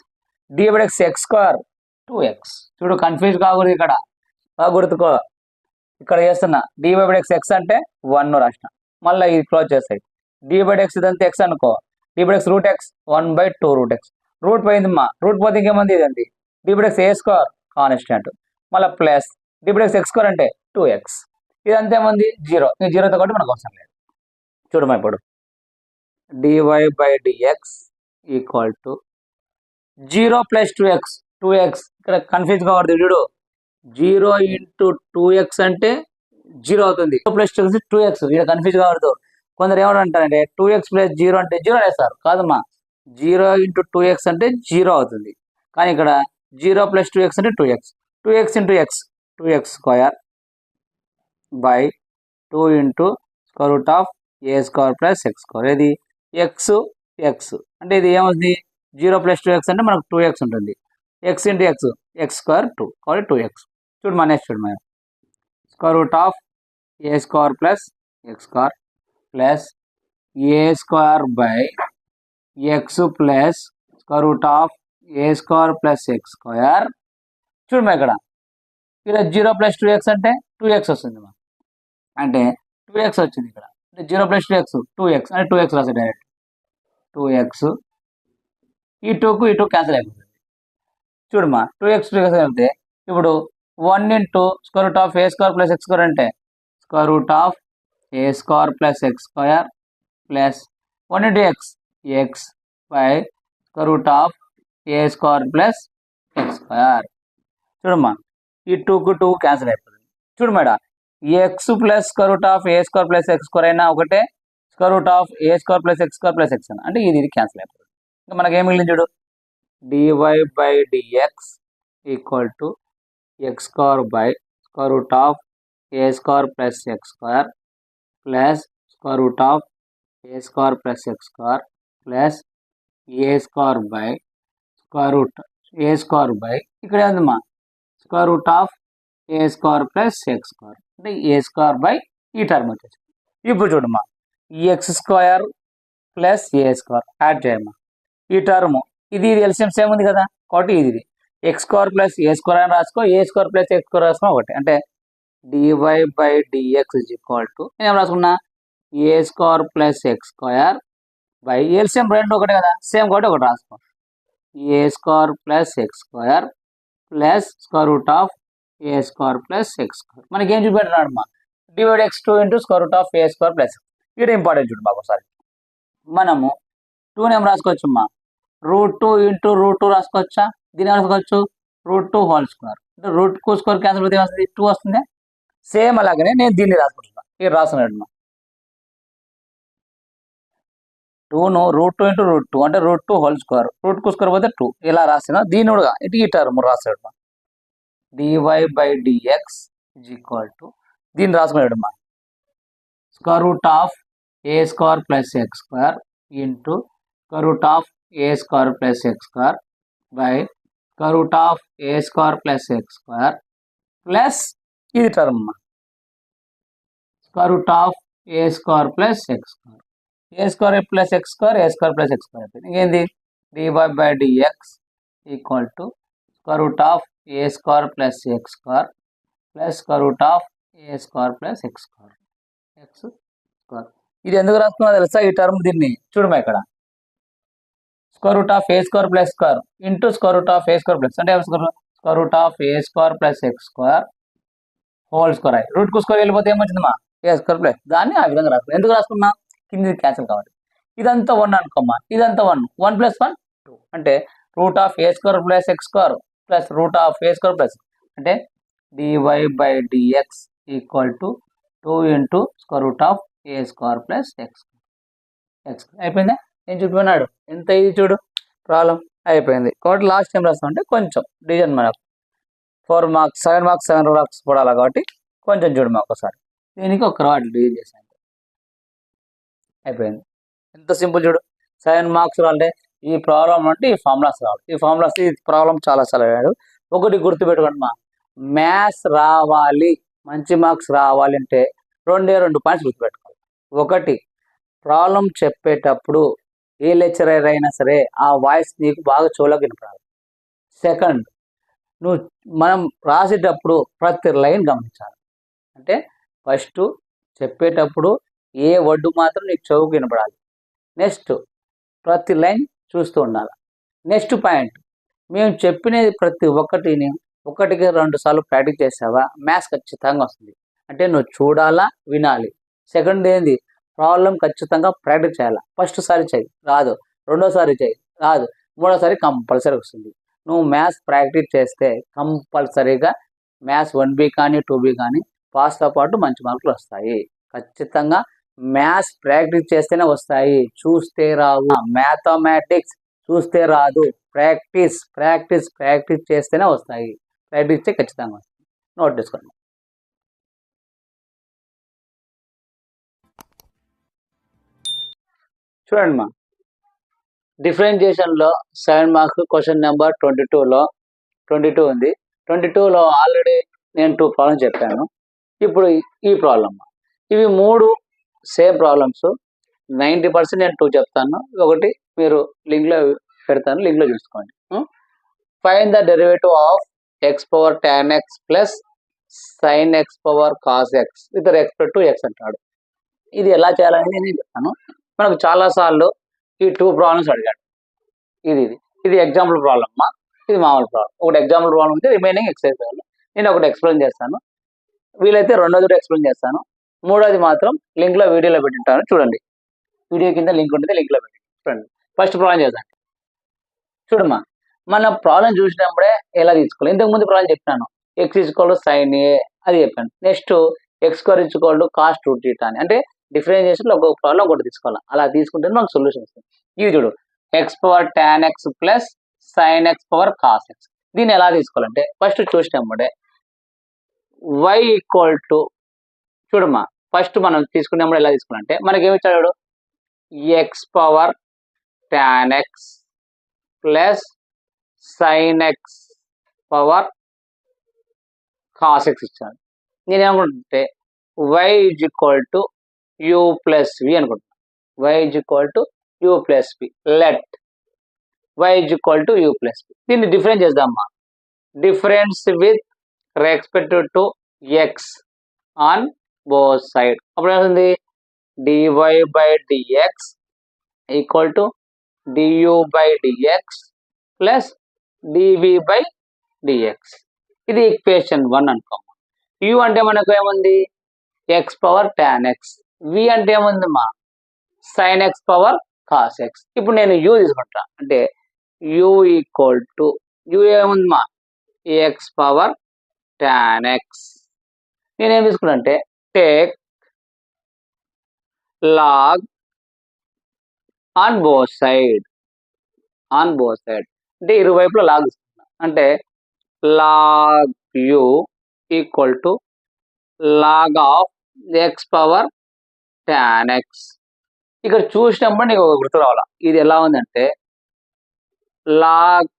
dy/dx x square 2x. చూడు కన్ఫ్యూజ్ కాకూడదు, ఇక్కడ బాగా గుర్తుకో, ఇక్కడ చేస్తున్నా dy/dx ఎక్స్ అంటే 1 రాసిన, మళ్ళీ ఇది క్లోజ్ చేస్తాయి dy/dx ఇదంతా ఎక్స్ అనుకో, dy/dx root x 1/2 root x, root పోయిందమ్మా, రూట్ పోతే ఇంకేముంది ఇదండి dy/dx ఏ స్క్వేర్ కాన్స్టెంట్ మళ్ళీ ప్లస్ dy/dx ఎక్స్ స్క్వేర్ అంటే 2x, ఇదంతా ఏముంది జీరో, ఇంకా జీరోతో కాబట్టి మనకు అవసరం లేదు. చూడమ్మా ఇప్పుడు dy/dx equal to 0 plus 2x ఇక్కడ కన్ఫ్యూజ్ కావద్దు చూడు, 0 ఇంటూ 2x అంటే జీరో అవుతుంది, ప్లస్ 2x ఇక్కడ కన్ఫ్యూజ్ కావద్దు. కొందరు ఏమంటారంటే 2x ప్లస్ 0 అంటే జీరో వేస్తారు, కాదమ్మా 0 ఇంటూ 2x అంటే జీరో అవుతుంది, కానీ ఇక్కడ 0 ప్లస్ 2x అంటే 2x into X 2x square by 2 into square root of a square plus x square. ఇది ఎక్స్ అంటే ఇది ఏమవుతుంది 0 ప్లస్ 2x అంటే మనకు 2x ఉంటుంది, ఎక్స్ ఇంటూ ఎక్స్ స్క్వేర్ 2 కాబట్టి 2x. చూడు మన నెక్స్ట్ చూడు మనం square root of a square plus x square plus A square by X plus square root of a square plus x square. చూడమ్మా ఇక్కడ 0 ప్లస్ 2x అంటే 2x వస్తుంది, అంటే 2x వచ్చింది ఇక్కడ, 0 ప్లస్ 2x అంటే 2x రాసే డైరెక్ట్ 2x, ఈ 2కు ఈ 2 క్యాన్సిల్ అయిపోతుంది. చూడమ్మా 2x వెళ్తే ఇప్పుడు 1 into square root of a square plus x square అంటే square root of a square plus x square plus 1 into x by square root of a square plus x square. చూడమ్మా ఈ 2కు 2 cancel అయిపోతుంది. చూడు madam x plus square root of a square plus x square అయినా ఒకటే, square root of a square plus x square plus x అంటే ఇది cancel అయిపోతుంది. ఇంకా మనకి ఏం మిగిలింది చూడు dy/dx equal to X square by square root of a square plus x square plus square root of a square plus x square plus A square by square route A square by ఇక్కడ ఏందమ్మా square root of a square plus x square అంటే ఏ square by ఈ term వచ్చేసి. ఇప్పుడు చూడమ్మా X square plus ఏ square yard చేయమ్మా, ఈ term ఇది ఎల్సిఎం సేమ్ ఉంది కదా, కాబట్టి ఇది ఎక్స్ స్క్వేర్ ప్లస్ ఏ స్క్వేర్ అని రాసుకో, a square plus x square రాసుకో ఒకటి, అంటే dy/dx ఇజ్ ఈక్వల్ టు నేను ఏం రాసుకున్నా a square plus x square by LCM రెండు ఒకటే కదా సేమ్ కాబట్టి ఒకటి రాసుకో, a square plus x square plus square root of a square plus x square. మనకి ఏం చూపెట్టినాడు మా dy/2 into square root of a square plus ఇక్కడ ఇంపార్టెంట్ చూడు బాబు ఒకసారి, మనము 2 ఏం రాసుకోవచ్చు మా √2 ఇంటూ √2 రాసుకోవచ్చా, దీని రాసుకోవచ్చు √2 హోల్ స్క్వేర్ అంటే √2 స్క్వేర్ క్యాన్సిల్ అయితే వస్తుంది 2 వస్తుంది. సేమ్ అలాగనే నేను దీన్ని రాసుకుంటున్నాను, ఇది రాస్తున్నాడు మా 2ను √2 ఇంటూ √2 అంటే √2 హోల్ స్క్వేర్, √2 స్క్వేర్ పోతే 2 ఇలా రాసిన దీని కూడా ఇటు ఈ టర్మ్ రాసాడు మా dy/dx ఇజ్ ఈక్వల్ టు దీన్ని రాసుకున్నాడు మా square root of a square plus x square into square root of a square plus x square by square root of a square plus x square plus ఇది term square root of a square plus x square. A square plus x square, a square plus x square అయిపోయింది. ఇంకేంది dy by dx equal to square root of a square plus x square plus square root of a square plus x square x square. ఇది ఎందుకు రాస్తున్నా తెలుసా ఈ term? దీన్ని చూడమా ఇక్కడ square root of a square plus square into square root of a square plus అంటే square root of a square plus x square whole square అయ్యి రూట్ కు స్క్వేర్ వెళ్ళిపోతే ఏమొచ్చిందమ్మా ఏ స్క్వేర్ ప్లస్. దాన్ని ఆ విధంగా రాసుకున్నాం. ఎందుకు రాసుకున్నా? కింది క్యాన్సిల్ కావాలి. ఇదంతా 1 అనుకోమ్మా, ఇదంతా 1 1 + 1 2 అంటే root of a square plus x square plus root of a square plus అంటే dy by dx equal to 2 into square root of a square plus x x. అయిపోయిందా? నేను చూపినాడు ఎంత ఇది చూడు ప్రాబ్లం అయిపోయింది. కాబట్టి లాస్ట్ టైం రాస్తాం అంటే కొంచెం డివిజన్ మనకు 4 మార్క్స్ 7 మార్క్స్ 7 మార్క్స్ పడాలి కాబట్టి కొంచెం చూడమా ఒకసారి. దీనికి ఒక వాటి డివిజన్ చేసాను అయిపోయింది. ఎంత సింపుల్ చూడు. 7 మార్క్స్ రావాలంటే ఈ ప్రాబ్లం అంటే ఈ ఫార్ములాస్ రావాలి. ఈ ఫార్ములాస్ ఈ ప్రాబ్లం చాలా అడిగాడు. ఒకటి గుర్తుపెట్టుకోండి మా, మ్యాథ్స్ రావాలి మంచి మార్క్స్ రావాలి అంటే 2 పాయింట్స్ గుర్తుపెట్టుకోవాలి. ఒకటి, ప్రాబ్లం చెప్పేటప్పుడు ఏ లెక్చరర్ అయినా సరే ఆ వాయిస్ నీకు బాగా చెవులోకి వినపడాలి. సెకండ్, మనం రాసేటప్పుడు ప్రతి లైన్ గమనించాలి. అంటే ఫస్ట్ చెప్పేటప్పుడు ఏ వర్డ్ మాత్రం నీకు చెవుకు వినపడాలి. నెక్స్ట్ ప్రతి లైన్ చూస్తూ ఉండాలి. నెక్స్ట్ పాయింట్, మేము చెప్పినది ప్రతి ఒక్కటిని 1-2 సార్లు ప్రాక్టీస్ చేసావా మ్యాథ్స్ ఖచ్చితంగా వస్తుంది. అంటే నువ్వు చూడాలా, వినాలి. సెకండ్ ఏంది, ప్రాబ్లం ఖచ్చితంగా ప్రాక్టీస్ చేయాలి. ఫస్ట్ సారి చేయి రాదు, రెండోసారి చేయి రాదు, మూడోసారి కంపల్సరీ వస్తుంది. నువ్వు మ్యాథ్స్ ప్రాక్టీస్ చేస్తే కంపల్సరీగా మ్యాథ్స్ 1B కానీ 2B కానీ పాస్తో పాటు మంచి మార్కులు వస్తాయి. ఖచ్చితంగా మ్యాథ్స్ ప్రాక్టీస్ చేస్తేనే వస్తాయి, చూస్తే రావు. మ్యాథమెటిక్స్ చూస్తే రాదు, ప్రాక్టీస్ ప్రాక్టీస్ ప్రాక్టీస్ చేస్తేనే వస్తాయి. ప్రాక్టీస్ చేస్తే ఖచ్చితంగా వస్తాయి. నోట్ చేసుకోండి. చూడండి మా, డిఫరెన్షియేషన్లో 7 మార్క్స్ క్వశ్చన్ నెంబర్ 22 ఉంది. 22లో ఆల్రెడీ నేను 2 ప్రాబ్లమ్స్ చెప్పాను. ఇప్పుడు ఈ ప్రాబ్లమ్, ఇవి 3 సేమ్ ప్రాబ్లమ్స్. 90% నేను 2 చెప్తాను, ఒకటి మీరు లింక్లో పెడతాను, లింక్లో చూసుకోండి. Find the derivative of x power tan x plus sin x power cos x with respect to x అంటాడు. ఇది ఎలా చేయాలని నేను చెప్తాను. మనకు చాలాసార్లు ఈ 2 ప్రాబ్లమ్స్ అడిగాడు. ఇది ఎగ్జాంపుల్ ప్రాబ్లమ్ అమ్మా, ఇది మామూలు ప్రాబ్లం. ఒకటి ఎగ్జాంపుల్ ప్రాబ్లం ఉంది, రిమైనింగ్ ఎక్సర్సైజ్ ప్రాబ్లం. నేను ఒకటి ఎక్స్ప్లెయిన్ చేస్తాను, వీలైతే రెండోది ఎక్స్ప్లెయిన్ చేస్తాను, మూడోది మాత్రం లింక్లో వీడియోలో పెట్టింటాను చూడండి. వీడియో కింద లింక్ ఉంటుంది, లింక్లో పెట్టి చూడండి. ఫస్ట్ ప్రాబ్లం చేద్దాం. చూడమ్మా, మన ప్రాబ్లం చూసినప్పుడే ఎలా తీసుకోవాలి. ఇంతకుముందు ప్రాబ్లం చెప్పినాను, x equal to sine a అది చెప్పాను. Next x square equal to cos 2θ అని, అంటే డిఫరెన్షియేషన్లో ఒక్కొక్క ప్రాబ్లం ఒకటి తీసుకోవాలి. అలా తీసుకుంటే మనకు సొల్యూషన్ వస్తుంది. ఇది చూడు, X power tan x plus sign X power cos X. దీన్ని ఎలా తీసుకోవాలంటే ఫస్ట్ చూసినప్పుడే y ఈక్వల్ టు, చూడమ్మా ఫస్ట్ మనం తీసుకున్నప్పుడు ఎలా తీసుకోవాలంటే మనకి ఏమి ఇచ్చాడు, X power tan x plus sign X power cos X ఇచ్చాడు. నేనేమనుకుంటే y is equal to u plus V అనుకుంటున్నాను. y is equal to u plus V, let y is equal to u plus V. దీన్ని difference చేద్దామా, difference with respect to x on both side. అప్పుడు ఏమవుతుంది, dy by dx equal to du by dx plus dv by dx. ఇది equation 1 అనుకోమా. u అంటే మనకు ఏముంది, X power tan x, v అంటే ఏముంది మా sign X power cos X. ఇప్పుడు నేను u తీసుకుంటా, అంటే u ఈక్వల్ టు u ఏముంది మా ఎక్స్ పవర్ tan x. నేనేం తీసుకున్నా అంటే take log on both side అంటే ఇరువైపులా లాగ్ తీసుకున్నా, అంటే log u equal to log of x power tan x. ఇక్కడ చూసినప్పుడు నీకు ఒక గుర్తు రావాలా, ఇది ఎలా ఉందంటే log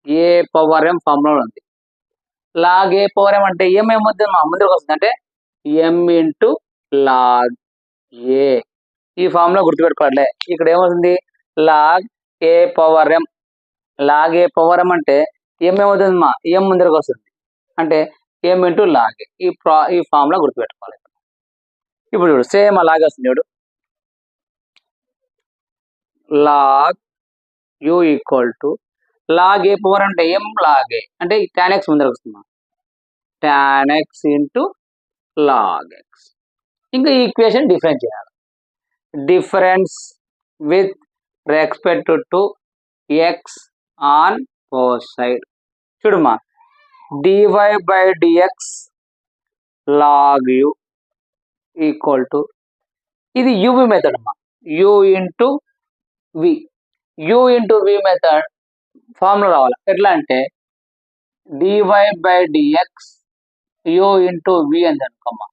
a power m formula ఉంది. లాగ్ ఏ పవర్ m అంటే ఏమేమొద్దు మా ముందుకు వస్తుంది, అంటే m ఇంటూ లాగ్ ఏ. ఈ ఫార్ములా గుర్తుపెట్టుకోవాలి. ఇక్కడ ఏమవుతుంది, log a power m. Log a power m అంటే ఎం ఏమవుతుంది మా ఎం ముందరకు వస్తుంది, అంటే ఎం ఇంటూ లాగ్. ఈ ఫార్ములా గుర్తుపెట్టుకోవాలి. ఇప్పుడు చూడు సేమ్ అలాగే వస్తుంది చూడు, log u equal to log a power అంటే ఎం లాగ్ ఏ అంటే tan x ముందరకు వస్తుంది, tan x into log x. ఇంకా ఈ ఈక్వేషన్ డిఫరెన్స్ చేయాలి. Difference with respect to x on both side. చూడమ్మా, dy by dx log u equal to, ఇది u v method అమ్మా, u into v. U into v method formula రావాలి. ఎట్లా అంటే dy by dx u into v అని అనుకోమ్మా,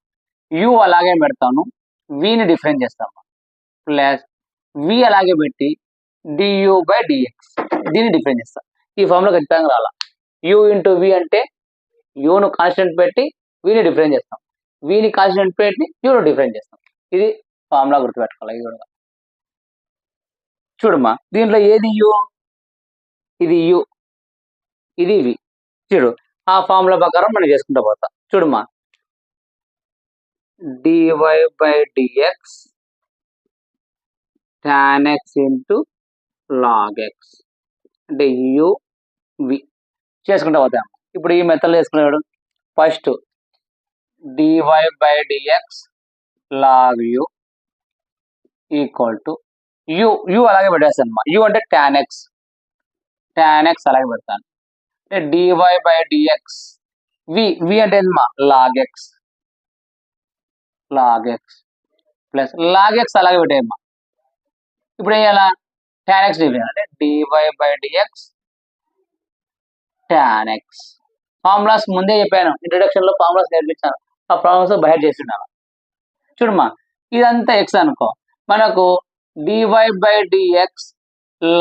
you అలాగే పెడతాను, విని డిఫరెన్స్ చేస్తాము, ప్లస్ వి అలాగే పెట్టి డియు బై డిఎక్స్ దీన్ని డిఫరెన్స్ చేస్తాం. ఈ ఫార్ములా ఖచ్చితంగా రాలా. యు ఇంటూ వి అంటే యును కాన్స్టెంట్ పెట్టి విని డిఫరెన్స్ చేస్తాం, విని కాన్స్టెంట్ పెట్టి యును డిఫరెన్స్ చేస్తాం. ఇది ఫార్ములా గుర్తుపెట్టుకోవాలి. ఇది కూడా చూడమ్మా, దీంట్లో ఏది యు, ఇది యు, ఇది వి. చూడు ఆ ఫార్ములా ప్రకారం మనం చేసుకుంటూ పోతాం. చూడమ్మా, dy by d x tan x into log x అంటే యు వి చేసుకుంటూ పోతాం. ఇప్పుడు ఈ మెథడ్ చేసుకున్నాడు. First dy by dx log u equal to u అలాగే పెట్టేస్తాను అమ్మా, యు అంటే tan x అలాగే పెడతాను, అంటే dy బై డిఎక్స్ వి అంటే ఏంటమ్మా log x plus log x అలాగే పెట్టేయమ్మా. ఇప్పుడు ఏం చేయాలా, tan x డిఫరెన్స్ అంటే dy by d x tan x. Formulas ముందే చెప్పాను, ఇంట్రొడక్షన్ లో ఫార్ములాస్ నేర్పించాను, ఆ ఫార్ములాస్ బయట చేస్తున్నాను. చూడమ్మా, ఇదంతా ఎక్స్ అనుకో, మనకు dy by dx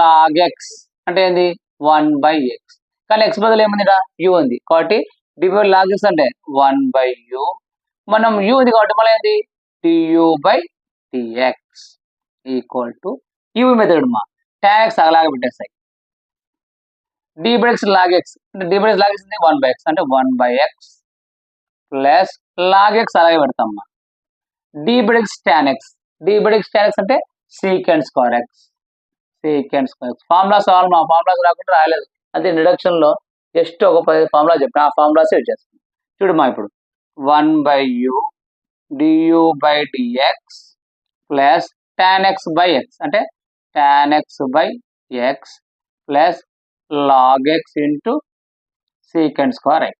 log x అంటే ఏంది 1/x, కానీ ఎక్స్ బదులు ఏముంది, యు ఉంది కాబట్టి dy బై లాగ్ ఎక్స్ అంటే 1/u. మనం యు ఉంది కాబట్టి మళ్ళీ ఏంది du by dx equal to u method మా tan x అలాగే పెట్టేస్తాయి, dy by x log x అంటే dy by log x 1/x అంటే 1/x ప్లస్ లాగ్ x అలాగే పెడతామ్మా, dy by x tan x అంటే సీకెండ్ స్క్వేర్ x. ఫార్ములాస్ రావాలి, మా ఫార్ములాస్ రాకుండా రాయలేదు, అదే ఇంట్రొడక్షన్ లో జస్ట్ ఒక 10 ఫార్ములా చెప్పిన, ఆ ఫార్ములాస్ యూజ్ చేస్తాం. చూడమ్మా, ఇప్పుడు 1/u du by d x plus tan x by x అంటే tan x by x plus log x into secant square x.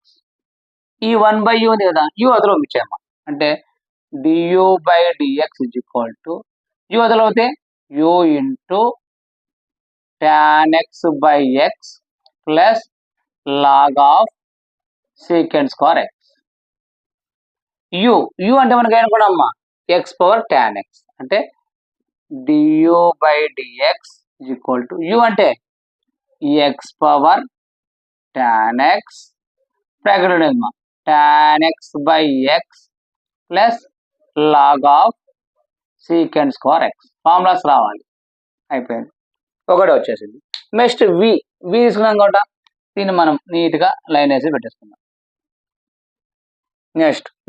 ఈ 1/u ఉంది కదా, యు అదలో పంపించామా, అంటే du by dx is equal to u అదలో అవుతే u into tan x by x plus log of second square x. U అంటే మనకి ఏమనుకున్నామ్మా ఎక్స్ పవర్ tan x అంటే du by dx is equal to u అంటే x power tan x bracket ఉండేదమ్మా tan x by x plus log of second square x. Formulas రావాలి, అయిపోయింది, ఒకటే వచ్చేసింది. నెక్స్ట్ వి తీసుకున్నాం కాబట్టి దీన్ని మనం నీట్గా లైన్ వేసి పెట్టేసుకుందాం.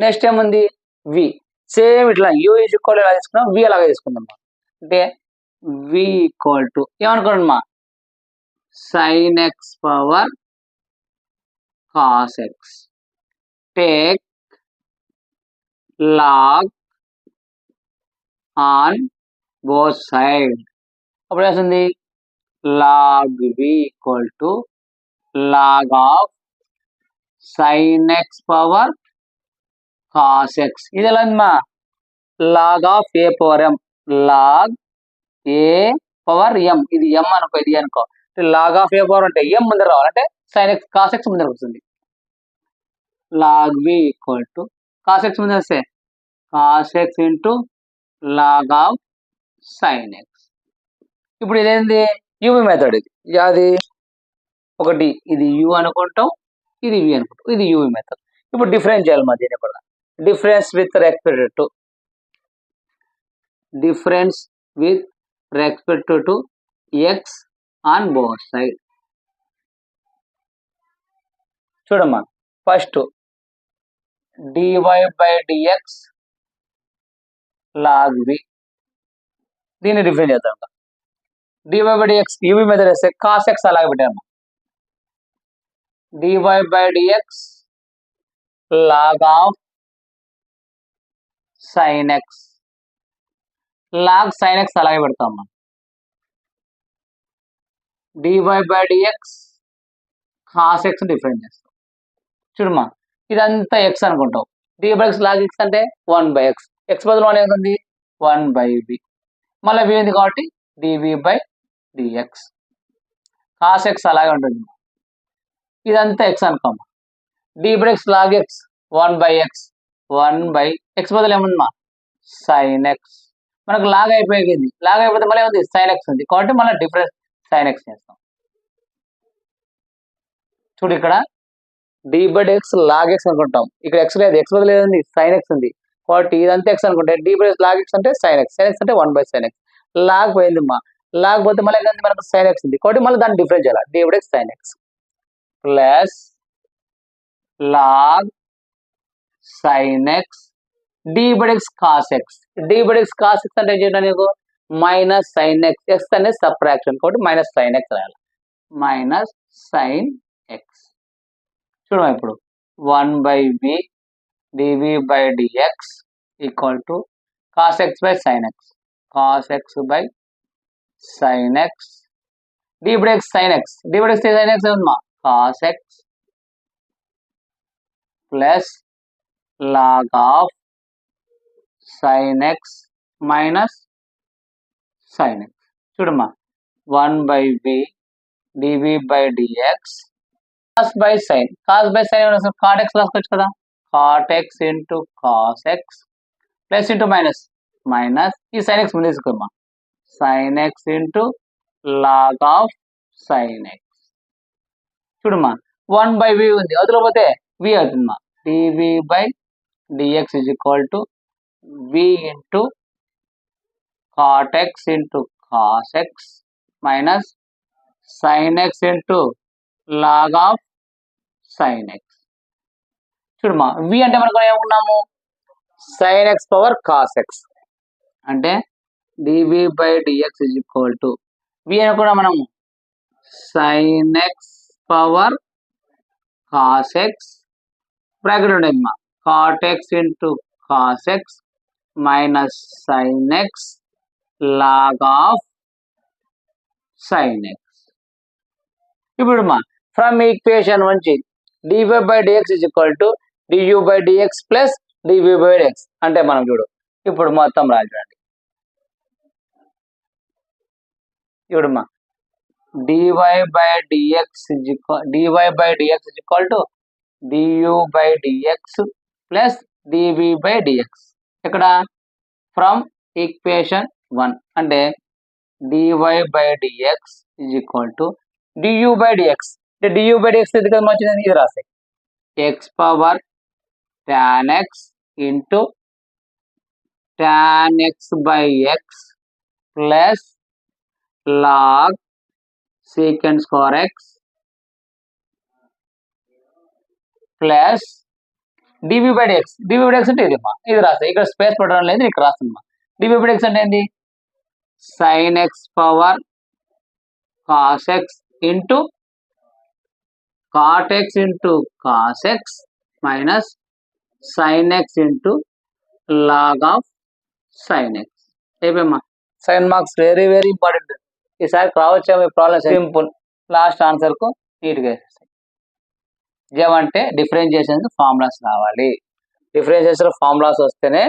నెక్స్ట్ ఏముంది వి, సేమ్ ఇట్లా యూ ఈజ్ ఈక్వల్ ఎలా తీసుకున్నాం వి అలాగే తీసుకుందాం. అంటే వి ఈక్వల్ టు ఏమనుకోండి sin x power cos x take log on both side. అప్పుడు ఏమవుతుంది log v equal to log of sin x power cos x. ఇది ఎలా ఉందమ్మా log of a power m, log a power m, ఇది m అనుకో, ఇది అనుకో, log of a power అంటే m ముందర రావాలంటే sin x cos x ముందర వస్తుంది. log v equal to cos x ముందర వస్తే cos x into log of sin x. ఇప్పుడు ఇదేంది యువి మెథడ్, ఇది అది ఒకటి, ఇది యు అనుకుంటాం, ఇది వి అనుకుంటాం, ఇది యువి మెథడ్. ఇప్పుడు డిఫరెన్స్ చేయాలి మా దీన్ని కూడా, difference with respect to difference with respect to x on both side. చూడమ్మా first dy by dx log v దీన్ని డిఫరెన్స్ చేద్దాం. dy by dx uv మీద వేస్తే cos x అలాగే పెట్టాము. dy by dx log of sin x log sin x అలాగే పెడతాము. dy by dx cos x difference చేస్తాం. చూడమ్మా ఇదంతా x అనుకుంటాం. dy by x log x అంటే 1/x x బదులు 1 ఏముంది 1/v మళ్ళీ v ఉంది కాబట్టి dv by dx cos x అలాగే ఉంటుంది. ఇదంతా x అనుకోమా. dy by x log x 1/x 1/x బదులు ఏముందమ్మా sin x మనకు లాగ్ అయిపోయింది. లాగ్ అయిపోతే మళ్ళీ ఏముంది sin x ఉంది కాబట్టి మళ్ళీ డిఫరెన్స్ sin x చేస్తాం. చూడు ఇక్కడ dy by dx log x అనుకుంటాం. ఇక్కడ x లేదు, x బదులు ఏముంది sin x ఉంది కాబట్టి ఇదంతా x అనుకుంటే dy by log x అంటే sin x అంటే 1/sin x లాగ్ పోయిందమ్మా. లాగ్ పోతే మళ్ళీ ఏంటంటే మనకు sin x ఉంది కాబట్టి మళ్ళీ దాన్ని డిఫరెన్స్ చేయాలి. dy by dx sin x plus log sin x dy by dx cos x dy by dx cos x అంటే ఏం చేయాలి నీకు మైనస్ sin x x అనేది సబ్ట్రాక్షన్ కాబట్టి మైనస్ sin x రాయాలి. మైనస్ sin x చూడమా ఇప్పుడు 1/v dv by dx equal to cos x by sin x cos x by sin x dy by dx sin x dy by dx sin x ఏమన్నా cos x plus log of sin x minus sin x చూడమ్మా 1/v dv by dx cos by sin ఏమన్నా cot x రాసుకోవచ్చు కదా cot x into cos x plus into minus ఈ sin x ముందు తీసుకోమ్మా sin x into log of sin x చూడమ్మా 1/v ఉంది అందులో పోతే v అవుతుందమ్మా dv by dx is equal to v into cot x into cos x minus sin x into log of sin x చూడమ్మా v అంటే మనకు ఏమనుకున్నాము sin x power cos x అంటే dv by dx is equal to v అనుకున్నాం మనము sin x power cos x bracket ఉండేదమ్మా cot x into cos x minus sin x log of sin x ఇప్పుడు మా from equation నుంచి dy by dx is equal to du by dx plus dv by dx అంటే మనం చూడు ఇప్పుడు మొత్తం రాజండి చూడమ్మా dy by dx is equal to du by dx plus dv by dx ఇక్కడ ఫ్రమ్ ఈక్వేషన్ 1 అంటే dy by dx is equal to du by dx అంటే du by dx ఇది కదా వచ్చింది ఇది రాస్తాయి x power tan x into tan x by x plus log secant square x plus dv by dx అంటే ఇది రాస్తాయి ఇక్కడ space పెట్టడం లేదు ఇక్కడ రాస్తున్నా dv by dx అంటే ఏంటి sin x power cos x into cot x into cos x minus sin x into log of sin x అయిపోయమ్మా sign marks very very important ఈసారి రావచ్చా మీ ప్రాబ్లమ్ సింపుల్ లాస్ట్ ఆన్సర్ కు నీట్గా వేసేస్తాయి ఏమంటే డిఫరెన్షియేషన్ ఫార్ములాస్ రావాలి డిఫరెన్షియేషన్ ఫార్ములాస్ వస్తేనే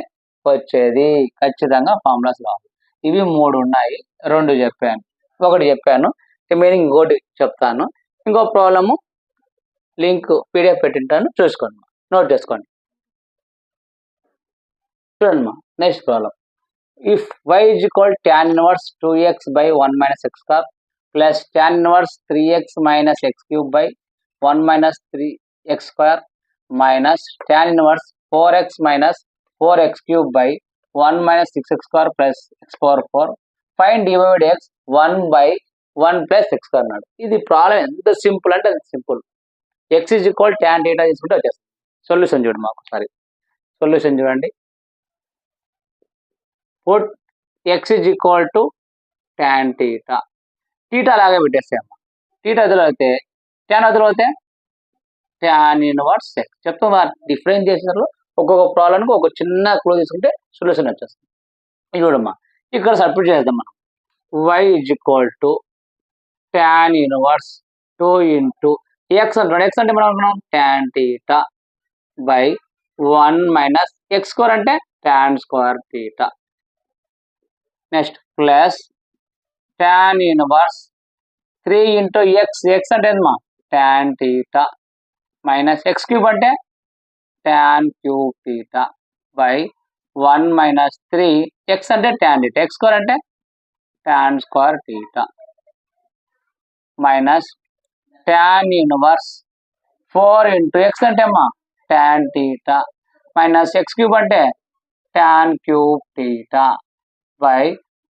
వచ్చేది ఖచ్చితంగా ఫార్ములాస్ రావాలి ఇవి 3 ఉన్నాయి 2 చెప్పాను ఒకటి చెప్పాను రిమైనింగ్ ఇంకోటి చెప్తాను ఇంకో ప్రాబ్లము లింక్ పీడిఎఫ్ పెట్టింటాను చూసుకోండి నోట్ చేసుకోండి చూడండి next problem if y is equal tan inverse 2x by 1 minus x square plus tan inverse 3x minus x cube by 1 minus 3x square minus tan inverse 4x minus 4x cube by 1 minus 6x square plus x power 4. Find dy by dx 1 by 1 plus x square అన్నాడు. ఇది problem ఎంత simple అంటే అది simple. x is equal tan theta తీసుకుంటే వచ్చేస్తుంది. Solution చూడండి మాకు ఒకసారి. సొల్యూషన్ చూడండి. Put x is equal to tan theta. Theta లాగా పెట్టేస్తాము. థీటా ఎదురు అయితే tan ఎదురు అయితే tan ఇన్వర్స్ x. చెప్తున్నా డిఫరెన్షియేషన్లో ఒక్కొక్క ప్రాబ్లంకి ఒక చిన్న క్లూ తీసుకుంటే సొల్యూషన్ వచ్చేస్తుంది. ఇది చూడమ్మా ఇక్కడ సబ్స్టిట్యూట్ చేద్దాం మనం. y is equal to tan inverse 2 into x అంటున్నాడు. x అంటే మనం అనుకున్నాం tan theta by 1 minus x square అంటే tan square theta. Next plus tan inverse 3 into x. x అంటే ఏంటమ్మా tan theta minus x cube అంటే tan cube theta by 1 minus 3 x అంటే tan theta. x square అంటే tan square theta minus tan inverse 4 into x అంటే అమ్మా tan theta minus x cube అంటే tan cube theta by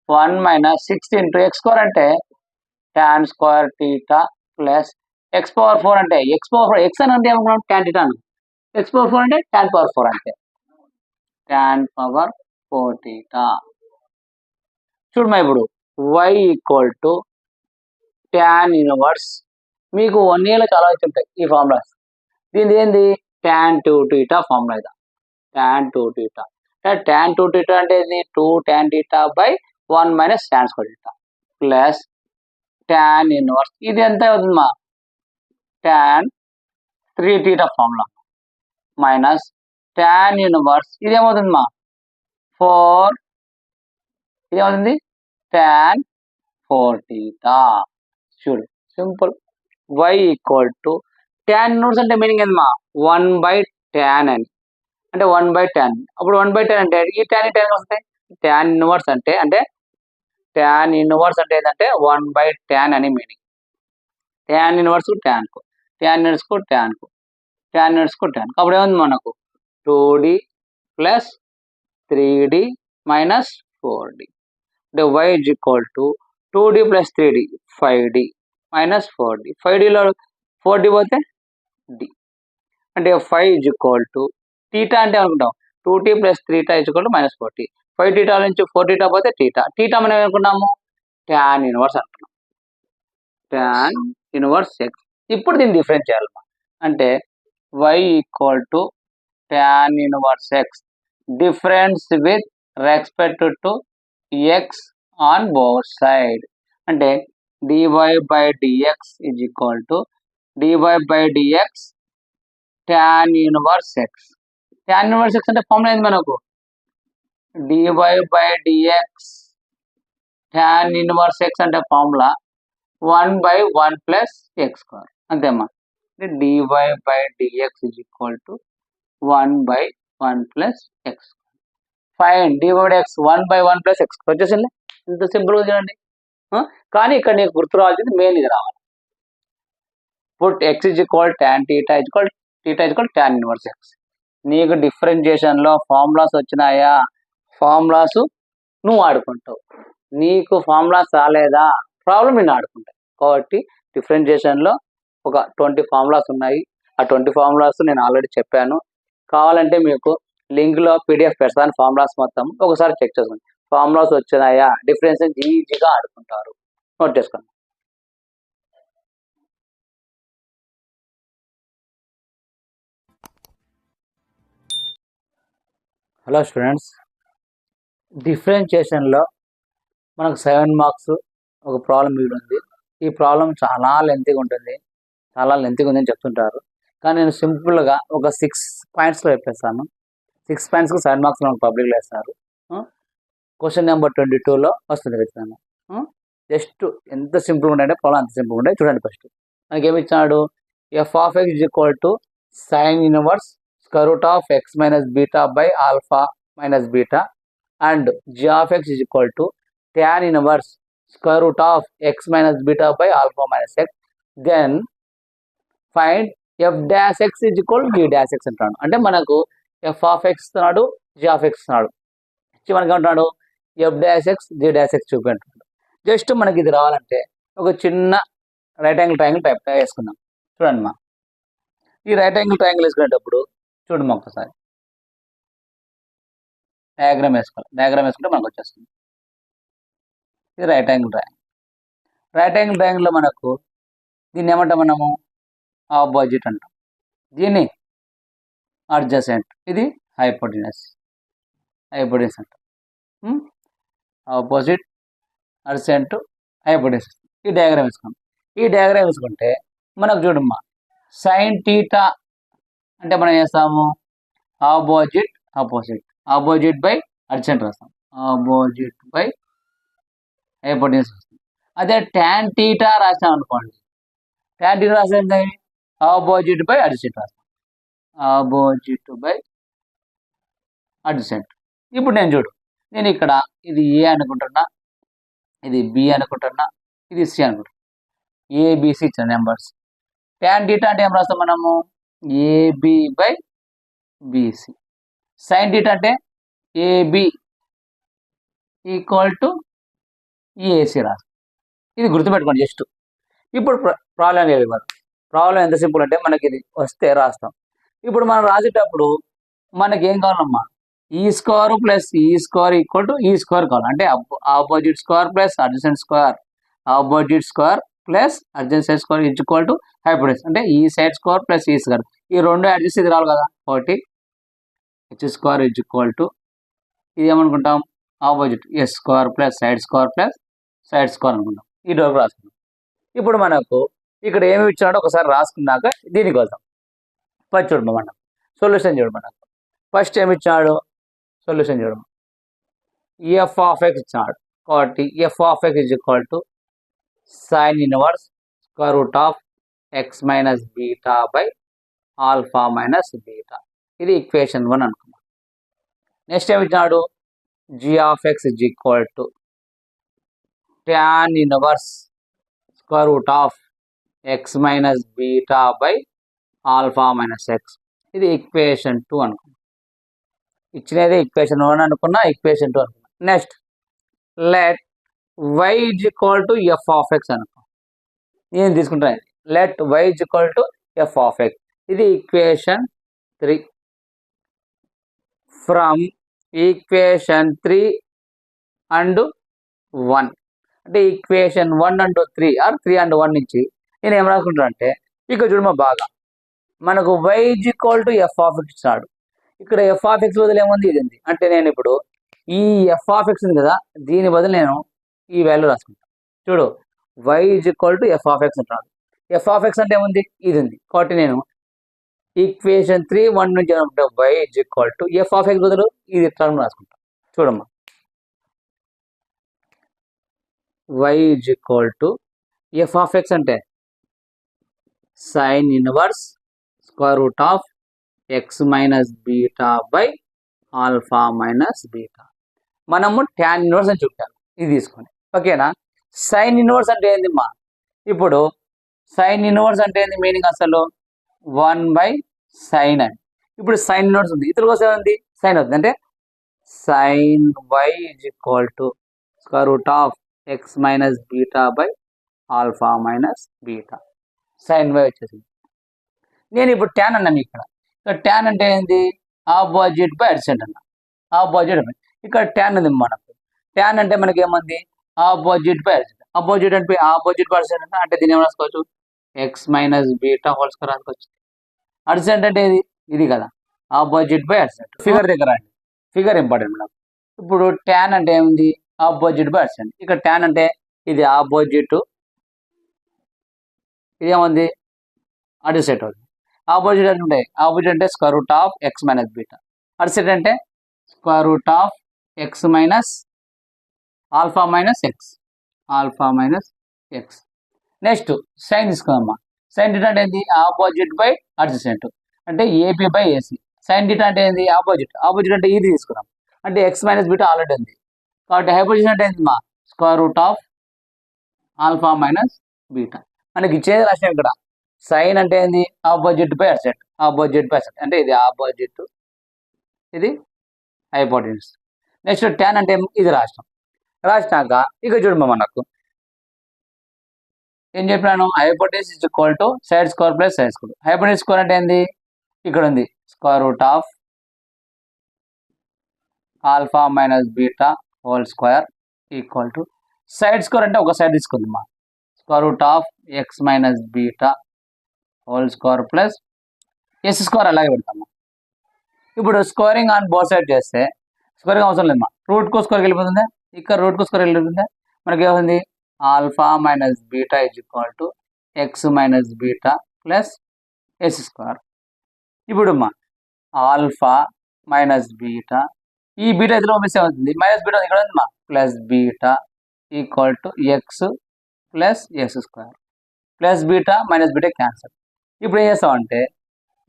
1 minus 6 into x square అంటే tan square theta plus x power 4 అంటే x power 4 x అని అంటే ఏమనుకున్నాం tan theta అని. x power 4 అంటే tan power 4 అంటే tan power 4 theta. చూడమ్మా ఇప్పుడు y equal to tan inverse మీకు 1 ఇయర్లో చాలా వచ్చి ఉంటాయి ఈ ఫార్ములాస్. దీని ఏంది tan 2 theta ఫార్ములా ఇది. tan 2 theta tan 2 theta అంటే ఏంది 2 tan theta by 1 minus tan square theta plus tan inverse ఇది ఎంత అవుతుందమ్మా tan 3 theta formula minus tan inverse ఇది ఏమవుతుందమ్మా 4 ఇది ఏమవుతుంది tan 4 theta. చూడు simple. y equal to tan inverse అంటే మీనింగ్ ఏందమ్మా 1 by tan అని అంటే 1 by tan. అప్పుడు 1 by tan అంటే ఈ tan వస్తాయి. tan ఇన్వర్స్ అంటే tan ఇన్వర్స్ అంటే ఏంటంటే 1 by tan అని మీనింగ్. tan ఇన్వర్స్ tan కు tan ఇన్వర్స్ కు tan కు tan ఇన్వర్స్ కు tan. అప్పుడు ఏముంది మనకు 2d plus 3d minus 4d అంటే y is equal to 2d plus 3d 5d minus 4d. 5dలో 4d పోతే d అంటే 5 is equal to theta అంటే అనుకుంటాం 2t plus 3t is equal to minus 4t. 5 theta నుంచి 4 theta పోతే theta. theta మనం ఏమనుకున్నాము tan inverse అనుకున్నాం. tan inverse x. ఇప్పుడు దీన్ని డిఫరెన్స్ చేయాలి అంటే y equal to tan inverse x difference with respect to x on both side అంటే dy by dx is equal to dy by dx tan inverse x. tan inverse x అంటే formula ఏంది మనకు dy by dx tan inverse x అంటే formula 1 by 1 plus x square అంతేమ్మా. dy by dx is equal to 1 by 1 plus x square. Fine dy by dx 1 by 1 plus x square వచ్చేసింది. ఇంత సింపుల్గా చూడండి. కానీ ఇక్కడ నీకు గుర్తు రావాల్సింది మెయిన్ ఇది రావాలి. Put x is equal tan theta is equal tan inverse x. నీకు డిఫరెన్షియేషన్లో ఫార్ములాస్ వచ్చినాయా ఫార్ములాస్ నువ్వు ఆడుకుంటావు. నీకు ఫార్ములాస్ రాలేదా ప్రాబ్లం నేను ఆడుకుంటాను. కాబట్టి డిఫరెన్షియేషన్లో ఒక 20 ఫార్ములాస్ ఉన్నాయి. ఆ 20 ఫార్ములాస్ నేను ఆల్రెడీ చెప్పాను. కావాలంటే మీకు లింక్లో PDF పెడతాను ఫార్ములాస్ మొత్తం ఒకసారి చెక్ చేసుకోండి. ఫార్ములాస్ వచ్చినాయా డిఫరెన్స్ ఈజీగా ఆడుకుంటారు. నోట్ చేసుకోండి. హలో స్టూడెంట్స్, డిఫరెన్షియేషన్లో మనకు 7 మార్క్స్ ఒక ప్రాబ్లం మిగిలి ఉంది. ఈ ప్రాబ్లం చాలా లెంతీగా ఉంటుంది. చాలా లెంతీగా ఉందని చెప్తుంటారు. కానీ నేను సింపుల్గా ఒక 6 పాయింట్స్లో చెప్పేస్తాను. 6 పాయింట్స్కి 7 మార్క్స్ మనకు పబ్లిక్లో వేస్తారు. క్వశ్చన్ నెంబర్ 22లో వస్తుంది ఖచ్చితంగా. జస్ట్ ఎంత సింపుల్గా ఉంటాయంటే ప్రాబ్లం అంత సింపుల్గా ఉంటాయి. చూడండి ఫస్ట్ మనకి ఏమి ఇచ్చినాడు f of x is equal to sin inverse square root of x minus beta by alpha minus beta and g of x is equal to tan inverse square root of x minus beta by alpha minus x. Then find f dash x is equal to g dash x అంటాడు. అంటే మనకు f of x ఇస్తున్నాడు, g of x ఇస్తున్నాడు. మనకి ఏమంటున్నాడు f dash x g dash x చూపి అంటున్నాడు. Just మనకి ఇది రావాలంటే ఒక చిన్న రైట్ యాంగిల్ ట్రయాంగిల్ టైప్ వేసుకుందాం. చూడండి మా ఈ రైట్ యాంగిల్ ట్రయాంగిల్ వేసుకునేటప్పుడు చూడమ్మా ఒక్కసారి డయాగ్రామ్ వేసుకోవాలి. డయాగ్రామ్ వేసుకుంటే మనకు వచ్చేస్తుంది. ఇది right angle triangle. Right angle ట్రయాంగిల్లో మనకు దీన్ని ఏమంటాం మనము ఆపోజిట్ అంటాం, దీన్ని అడ్జసెంట్, ఇది హైపోటెన్యూస్ అంటాం. Opposite adjacent hypotenuse. ఈ డయాగ్రామ్ వేసుకుంటాం. ఈ డయాగ్రామ్ వేసుకుంటే మనకు చూడమ్మా సైన్ టీటా అంటే మనం చేస్తాము ఆపోజిట్ బై అడ్జసెంట్ రాస్తాం, ఆపోజిట్ బై హైపోటెన్యూస్ వస్తుంది. అదే ట్యాన్ టీటా రాసాం అనుకోండి, ట్యాన్ టీటా రాస్తే ఆపోజిట్ బై అడ్జసెంట్ రాస్తాం, ఆపోజిట్ బై అడ్జసెంట్. ఇప్పుడు నేను ఇక్కడ ఇది ఏ అనుకుంటున్నా, ఇది బి అనుకుంటున్నా, ఇది సి అనుకుంటున్నా. ఏబిసి ఇచ్చిన నెంబర్స్. ట్యాన్ టీటా అంటే ఏం రాస్తాం మనము AB by BC. Sine theta అంటే ఏబి ఈక్వల్ టు ఏసీ రాస్తాం. ఇది గుర్తుపెట్టుకోండి జస్ట్. ఇప్పుడు ప్రాబ్లం లేదు. ప్రాబ్లం ఎంత సింపుల్ అంటే మనకి ఇది వస్తే రాస్తాం. ఇప్పుడు మనం రాసేటప్పుడు మనకి ఏం కావాలమ్మా ఈ స్క్వేర్ ప్లస్ ఈ స్క్వేర్ ఈక్వల్ టు ఈ స్క్వేర్ కావాలి. అంటే opposite square plus adjacent square, opposite square plus adjacent square is equal to hypotenuse. అంటే ఈ సైడ్ స్క్వేర్ ప్లస్ ఈ స్క్వేర్, ఈ రెండు అడ్జస్ట్ ఇది రావాలి కదా. ఒకటి h square is equal to ఇది ఏమనుకుంటాం opposite s square plus side square అనుకుంటాం. ఈ డోర్ రాసుకుంటాం. ఇప్పుడు మనకు ఇక్కడ ఏమి ఇచ్చాడో ఒకసారి రాసుకున్నాక దీనికి వెళ్తాం. ఫస్ట్ చూడమా మనం సొల్యూషన్ చూడమా. ఫస్ట్ ఏమి ఇచ్చాడు సొల్యూషన్ చూడమా. ఎఫ్ ఆఫ్ ఎక్స్ ఇచ్చాడు కాబట్టి f of x is equal to sine inverse square root of x minus beta by alpha minus beta. ఇది ఈక్వేషన్ 1 అనుకున్నాం. నెక్స్ట్ ఏమి ఇచ్చాడు g of x is equal to tan inverse square root of x minus beta by alpha minus x. ఇది equation 2 అనుకున్నాం. ఇచ్చినది equation 1 అనుకున్నా, equation 2 అనుకున్నా. Next let y is equal to f of x అనుకో. నేను తీసుకుంటాను let y is equal to f of x. ఇది equation 3. From equation 3 and 1 అంటే ఈక్వేషన్ 1 అండ్ 3 ఆర్ 3 అండ్ 1 నుంచి నేను ఏం రాసుకుంటాను అంటే ఇక్కడ చూడమా బాగా మనకు y is equal to f of x ఇస్తాడు. ఇక్కడ ఎఫ్ ఆఫ్ ఎక్స్ బదులు ఏముంది ఇది ఉంది. అంటే నేను ఇప్పుడు ఈ ఎఫ్ ఆఫ్ ఎక్స్ ఉంది కదా దీని బదులు నేను ఈ వాల్యూ రాసుకుంటాను. చూడు y is equal to f of x అంటున్నాడు. ఎఫ్ ఆఫ్ ఎక్స్ అంటే ఏముంది ఇది ఉంది. కాబట్టి నేను ఈక్వేషన్ 3 1 నుంచి y is equal to f of x బదులు ఇది టర్మ్ రాసుకుంటాను. చూడమ్మా y is equal to f of x అంటే sine inverse square root of x minus beta by alpha minus beta. మనము ట్యాన్ ఇన్వర్స్ అని చూపాము. ఇది తీసుకొని ఓకేనా. సైన్ ఇన్వర్స్ అంటే ఏంది మా ఇప్పుడు సైన్ ఇన్వర్స్ అంటే ఏంది మీనింగ్ అసలు 1/sin అని. ఇప్పుడు సైన్ ఇన్వర్స్ ఉంది ఇతర కోసం ఏముంది సైన్ అవుతుంది. అంటే sine y is equal to square root of x minus beta by alpha minus beta. Sine y వచ్చేసింది. నేను ఇప్పుడు ట్యాన్ అన్నాను. ఇక్కడ ట్యాన్ అంటే ఏంది ఆపోజిట్ బై అడ్జసెంట్ అన్న. ఆపోజిట్ ఇక్కడ ట్యాన్ ఉంది మనకు. ట్యాన్ అంటే మనకి ఏముంది ఆపోజిట్ బై అడ్జసెంట్. ఆపోజిట్ అంటే ఆపోజిట్ బై అడ్జసెంట్ అంటే దీన్ని ఏం రాసుకోవచ్చు x minus beta whole square రాసుకోవచ్చు. అడ్జసెంట్ అంటే ఇది కదా ఆపోజిట్ బై అడ్జసెంట్. ఫిగర్ దగ్గర అండి, ఫిగర్ ఇంపార్టెంట్ మనకు. ఇప్పుడు ట్యాన్ అంటే ఏముంది ఆపోజిట్ బై అడ్జసెంట్. ఇక్కడ ట్యాన్ అంటే ఇది ఆపోజిట్, ఇది ఏముంది అడ్జసెంట్ అవుతుంది. ఆపోజిట్ అంటే ఆపోజిట్ అంటే square root of x minus beta. Adjacent అంటే square root of x minus alpha minus x, alpha minus x. Next sine తీసుకుందామా. సైన్ టీటా అంటే ఏంది ఆపోజిట్ బై అడ్జసెంట్ అంటే AB by AC. Sine theta అంటే ఏంది opposite. Opposite అంటే ఇది తీసుకున్నాం అంటే ఎక్స్ మైనస్ బీటా ఆల్రెడీ ఉంది. కాబట్టి హైపోటెన్యూస్ అంటే ఏంది మా square root of alpha minus beta. మనకి ఇచ్చేది రాష్ట్రం ఇక్కడ సైన్ అంటే ఏంది opposite by adjacent, opposite by adjacent అంటే ఇది ఆపోజిట్, ఇది హైపోటెన్యూస్. నెక్స్ట్ tan అంటే ఇది రాసినాక ఇక చూడమ్మా మనకు ఏం చెప్పినాను, hypotenuse is equal to side square plus side square. Hypotenuse square అంటే ఏంది, ఇక్కడ ఉంది square root of alpha minus beta whole square equal to side square అంటే ఒక సైడ్ తీసుకుంది మా square root of x minus beta whole square plus S square అలాగే పెడతాము. ఇప్పుడు స్క్వేరింగ్ ఆన్ బోత్ సైడ్ చేస్తే స్క్వేరింగ్ అవసరం లేదు మా రూట్ కో స్క్వేర్కి వెళ్ళిపోతుందా, ఇక్కడ రూట్ కో స్క్వేర్ వెళ్ళిపోతుందా, మనకి ఏముంది alpha minus beta is equal to x minus beta plus yes square. ఇప్పుడు మా ఆల్ఫా మైనస్ బీటా, ఈ బీటా ఇదిలో మిస్ అవుతుంది, మైనస్ బీటా ఇక్కడ ఉంది మా plus beta equal to X plus S square. Plus beta minus beta cancel. ఇప్పుడు ఏం చేస్తామంటే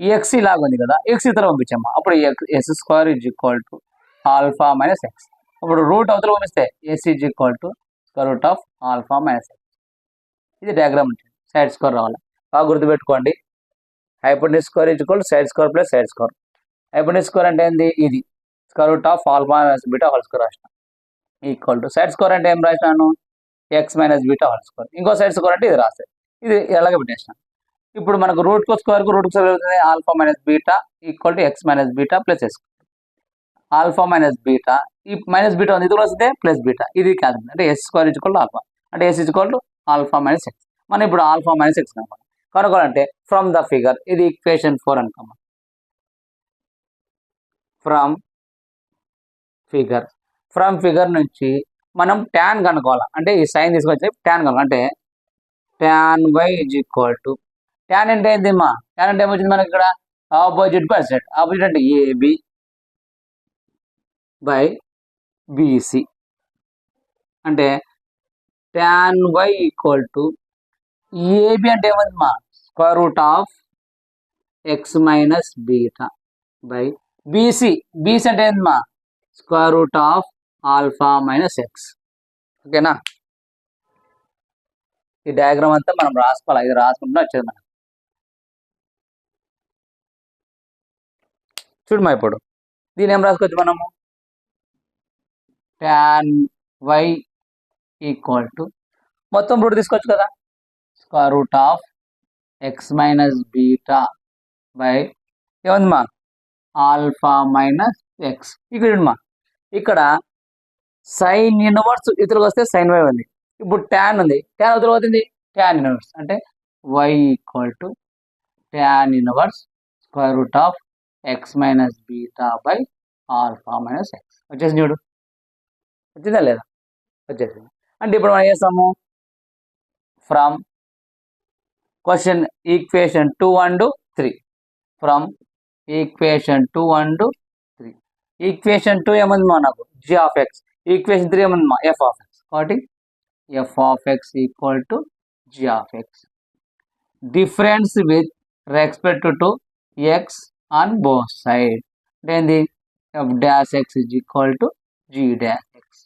ఈ ఎక్స్ ఇలాగ ఉంది కదా, ఎక్స్ ఇతర పంపించామా, అప్పుడు s square is equal to alpha minus x. ఇప్పుడు రూట్ అవతల పంపిస్తే s is equal to square root of alpha minus x. ఇది డయాగ్రామ్ ఉంటుంది, సైడ్ స్క్వేర్ రావాలి. బాగా గుర్తుపెట్టుకోండి, hypotenuse square is equal to side square plus side square. Hypotenuse square అంటే ఏంది, ఇది square root of alpha minus beta whole square రాసిన equal to side square అంటే ఏం రాసినాను, x minus beta whole square. ఇంకో సైడ్ స్క్వేర్ అంటే ఇది రాస్తే ఇది ఎలాగ పెట్టేసిన. ఇప్పుడు మనకు రూట్ కో స్క్వేర్ కు రూట్ స్క్వేర్ అవుతుంది alpha minus beta equal to x minus beta plus s. Alpha minus beta, ఈ మైనస్ బీటా ఉంది, ఇది వస్తే ప్లస్ బీటా, ఇది కాదు అంటే s square is equal to alpha అంటే s is equal to alpha minus x. మనం ఇప్పుడు ఆల్ఫా మైనస్ ఎక్స్ కనుక్కోవాలంటే ఫ్రమ్ ద ఫిగర్, ఇది ఈక్వేషన్ 4 అనుకోమా. ఫ్రమ్ ఫిగర్ నుంచి మనం ట్యాన్ కనుక్కోవాలి, అంటే ఈ సైన్ తీసుకొచ్చి ట్యాన్ కనుక్కోవాలి. అంటే tan y is equal to, tan అంటే ఏంది మా, ట్యాన్ అంటే ఏమొచ్చింది మనకి ఇక్కడ ఆపోజిట్ బై సైడ్. ఆపోజిట్ అంటే ఏబి బై బిసి అంటే tan y equal to AB అంటే ఏమంది మా square root of x minus beta by BC. BC అంటే ఏంది మా square root of alpha minus x. ఓకేనా, ఈ డయాగ్రామ్ అంతా మనం రాసుకోవాలి, ఇది రాసుకుంటున్నా వచ్చేది మనం. చూడమా ఇప్పుడు దీని ఏం రాసుకోవచ్చు మనము, ట్యాన్ వై ఈక్వల్ టు మొత్తం రూట్ తీసుకోవచ్చు కదా, square root of x minus beta by ఏముంది మా ఆల్ఫా మైనస్ ఎక్స్. ఇక్కడ సైన్ ఇన్వర్స్ ఇతరులకు వస్తే సైన్ వై ఉంది, ఇప్పుడు ట్యాన్ ఉంది, ట్యాన్ ఇతరులకు అవుతుంది ట్యాన్ ఇన్వర్స్. అంటే y equal to tan inverse square root of x minus beta by alpha minus x. వచ్చేసింది చూడు, వచ్చిందా లేదా, వచ్చేసింది. అంటే ఇప్పుడు మనం చేస్తాము from question equation 2 and 3, from equation 2 and 3. Equation 2 ఏముంది మనకు జీ ఆఫ్ ఎక్స్, ఈక్వేషన్ 3 ఏముంది మా ఎఫ్ ఆఫ్ ఎక్స్. కాబట్టి f of x equal to g of x. Difference with respect to x on both side అంటే ఏంది f dash x is equal to g dash x.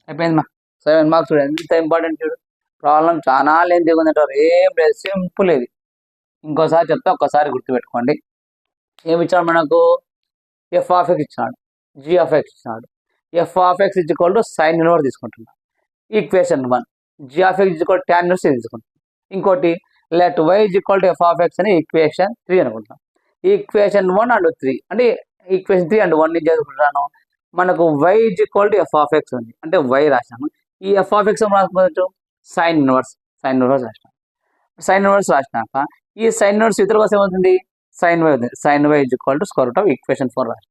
అయిపోయింది మా 7 marks. చూడండి ఎంత important చూడు, ప్రాబ్లం చాలా లెంతీగా ఉందంటారు, ఏం లేదు, సింపుల్. ఇది ఇంకోసారి చెప్తే ఒక్కసారి గుర్తుపెట్టుకోండి. ఏమి ఇచ్చాడు మనకు, ఎఫ్ ఆఫ్ ఎక్స్ ఇచ్చినాడు, జీ ఆఫ్ ఎక్స్ ఇచ్చినాడు. F of x is equal to sine inverse తీసుకుంటున్నాం, equation 1. G of x is equal to tan inverse తీసుకుంటాం. ఇంకోటి let y is equal to f of x అని equation 3 అనుకుంటాం. Equation 1 and 3 అంటే equation 3 and 1 నుంచి చదువుకుంటాను. మనకు y is equal to f of x ఉంది, అంటే వై రాసాము. ఈ ఎఫ్ ఆఫ్ ఎక్స్ రాసుకోవచ్చు సైన్ ఇన్వర్స్ రాసినాం. సైన్ ఇన్వర్స్ రాసినాక ఈ సైన్ ఇన్వర్స్ ఇతర కోసం ఏమవుతుంది సైన్ వై అవుతుంది. Sine y is equal to square root of equation 4 రాసిన.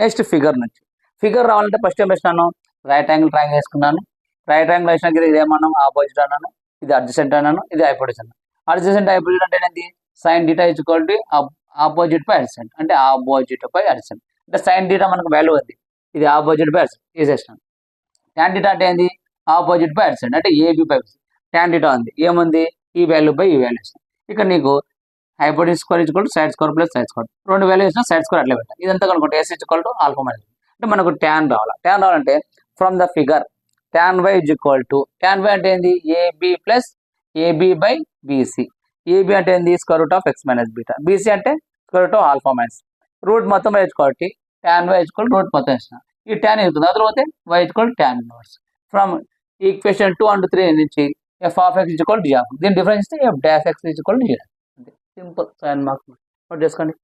నెక్స్ట్ ఫిగర్ నుంచి, ఫిగర్ రావాలంటే ఫస్ట్ ఏం వేసినాను, రైట్ యాంగిల్ ట్రయాంగిల్ వేసుకున్నాను. రైట్ యాంగిల్ వేసినాక ఇది ఏమన్నాను ఆపోజిట్ అన్నాను, ఇది అడ్జసెంట్ అన్నాను, ఇది హైపోటెన్యూస్ అన్నాను. అడ్జసెంట్ హైపోటెన్యూస్ అంటే ఏంటి, sine theta is equal to opposite by adjacent అంటే ఆపోజిట్ బై అడ్జసెంట్. అంటే సైన్ డీటా మనకు వాల్యూ ఉంది, ఇది ఆపోజిట్ బై అడ్జసెంట్ వేసేసినాను. ట్యాన్ డీటా అంటే ఏంది ఆపోజిట్ బై అడ్జసెంట్ అంటే ఏబి బై ట్యాన్ డీటా ఉంది, ఏముంది ఈ వాల్యూ బై ఈ వాల్యూ ఇస్తాను. ఇక్కడ నీకు hypotenuse square is equal to side square plus side square, రెండు వాల్యూ ఇచ్చినా సైడ్ స్క్వేర్ అట్లా పెట్టాలి. ఇదంతా కనుకుంటే s is equal to alpha minus అంటే మనకు ట్యాన్ రావాలి. ట్యాన్ రావాలంటే from the figure tan y is equal to, tan y అంటే ఏంది AB plus AB by BC. AB అంటే ఏంది square root of x minus beta, BC అంటే square root of alpha minus root మొత్తం వేసుకోవాలి. Tan y is equal route మొత్తం వేసిన ఈ tan అవుతుంది అందులో పోతే y equal tan inverse from equation 2 and 3 నుంచి f of x equal d of దీని డిఫరెన్స్ ఇస్తే f dash x equal d అంతే సింపుల్ 7 మార్క్స్ నోట్ చేసుకోండి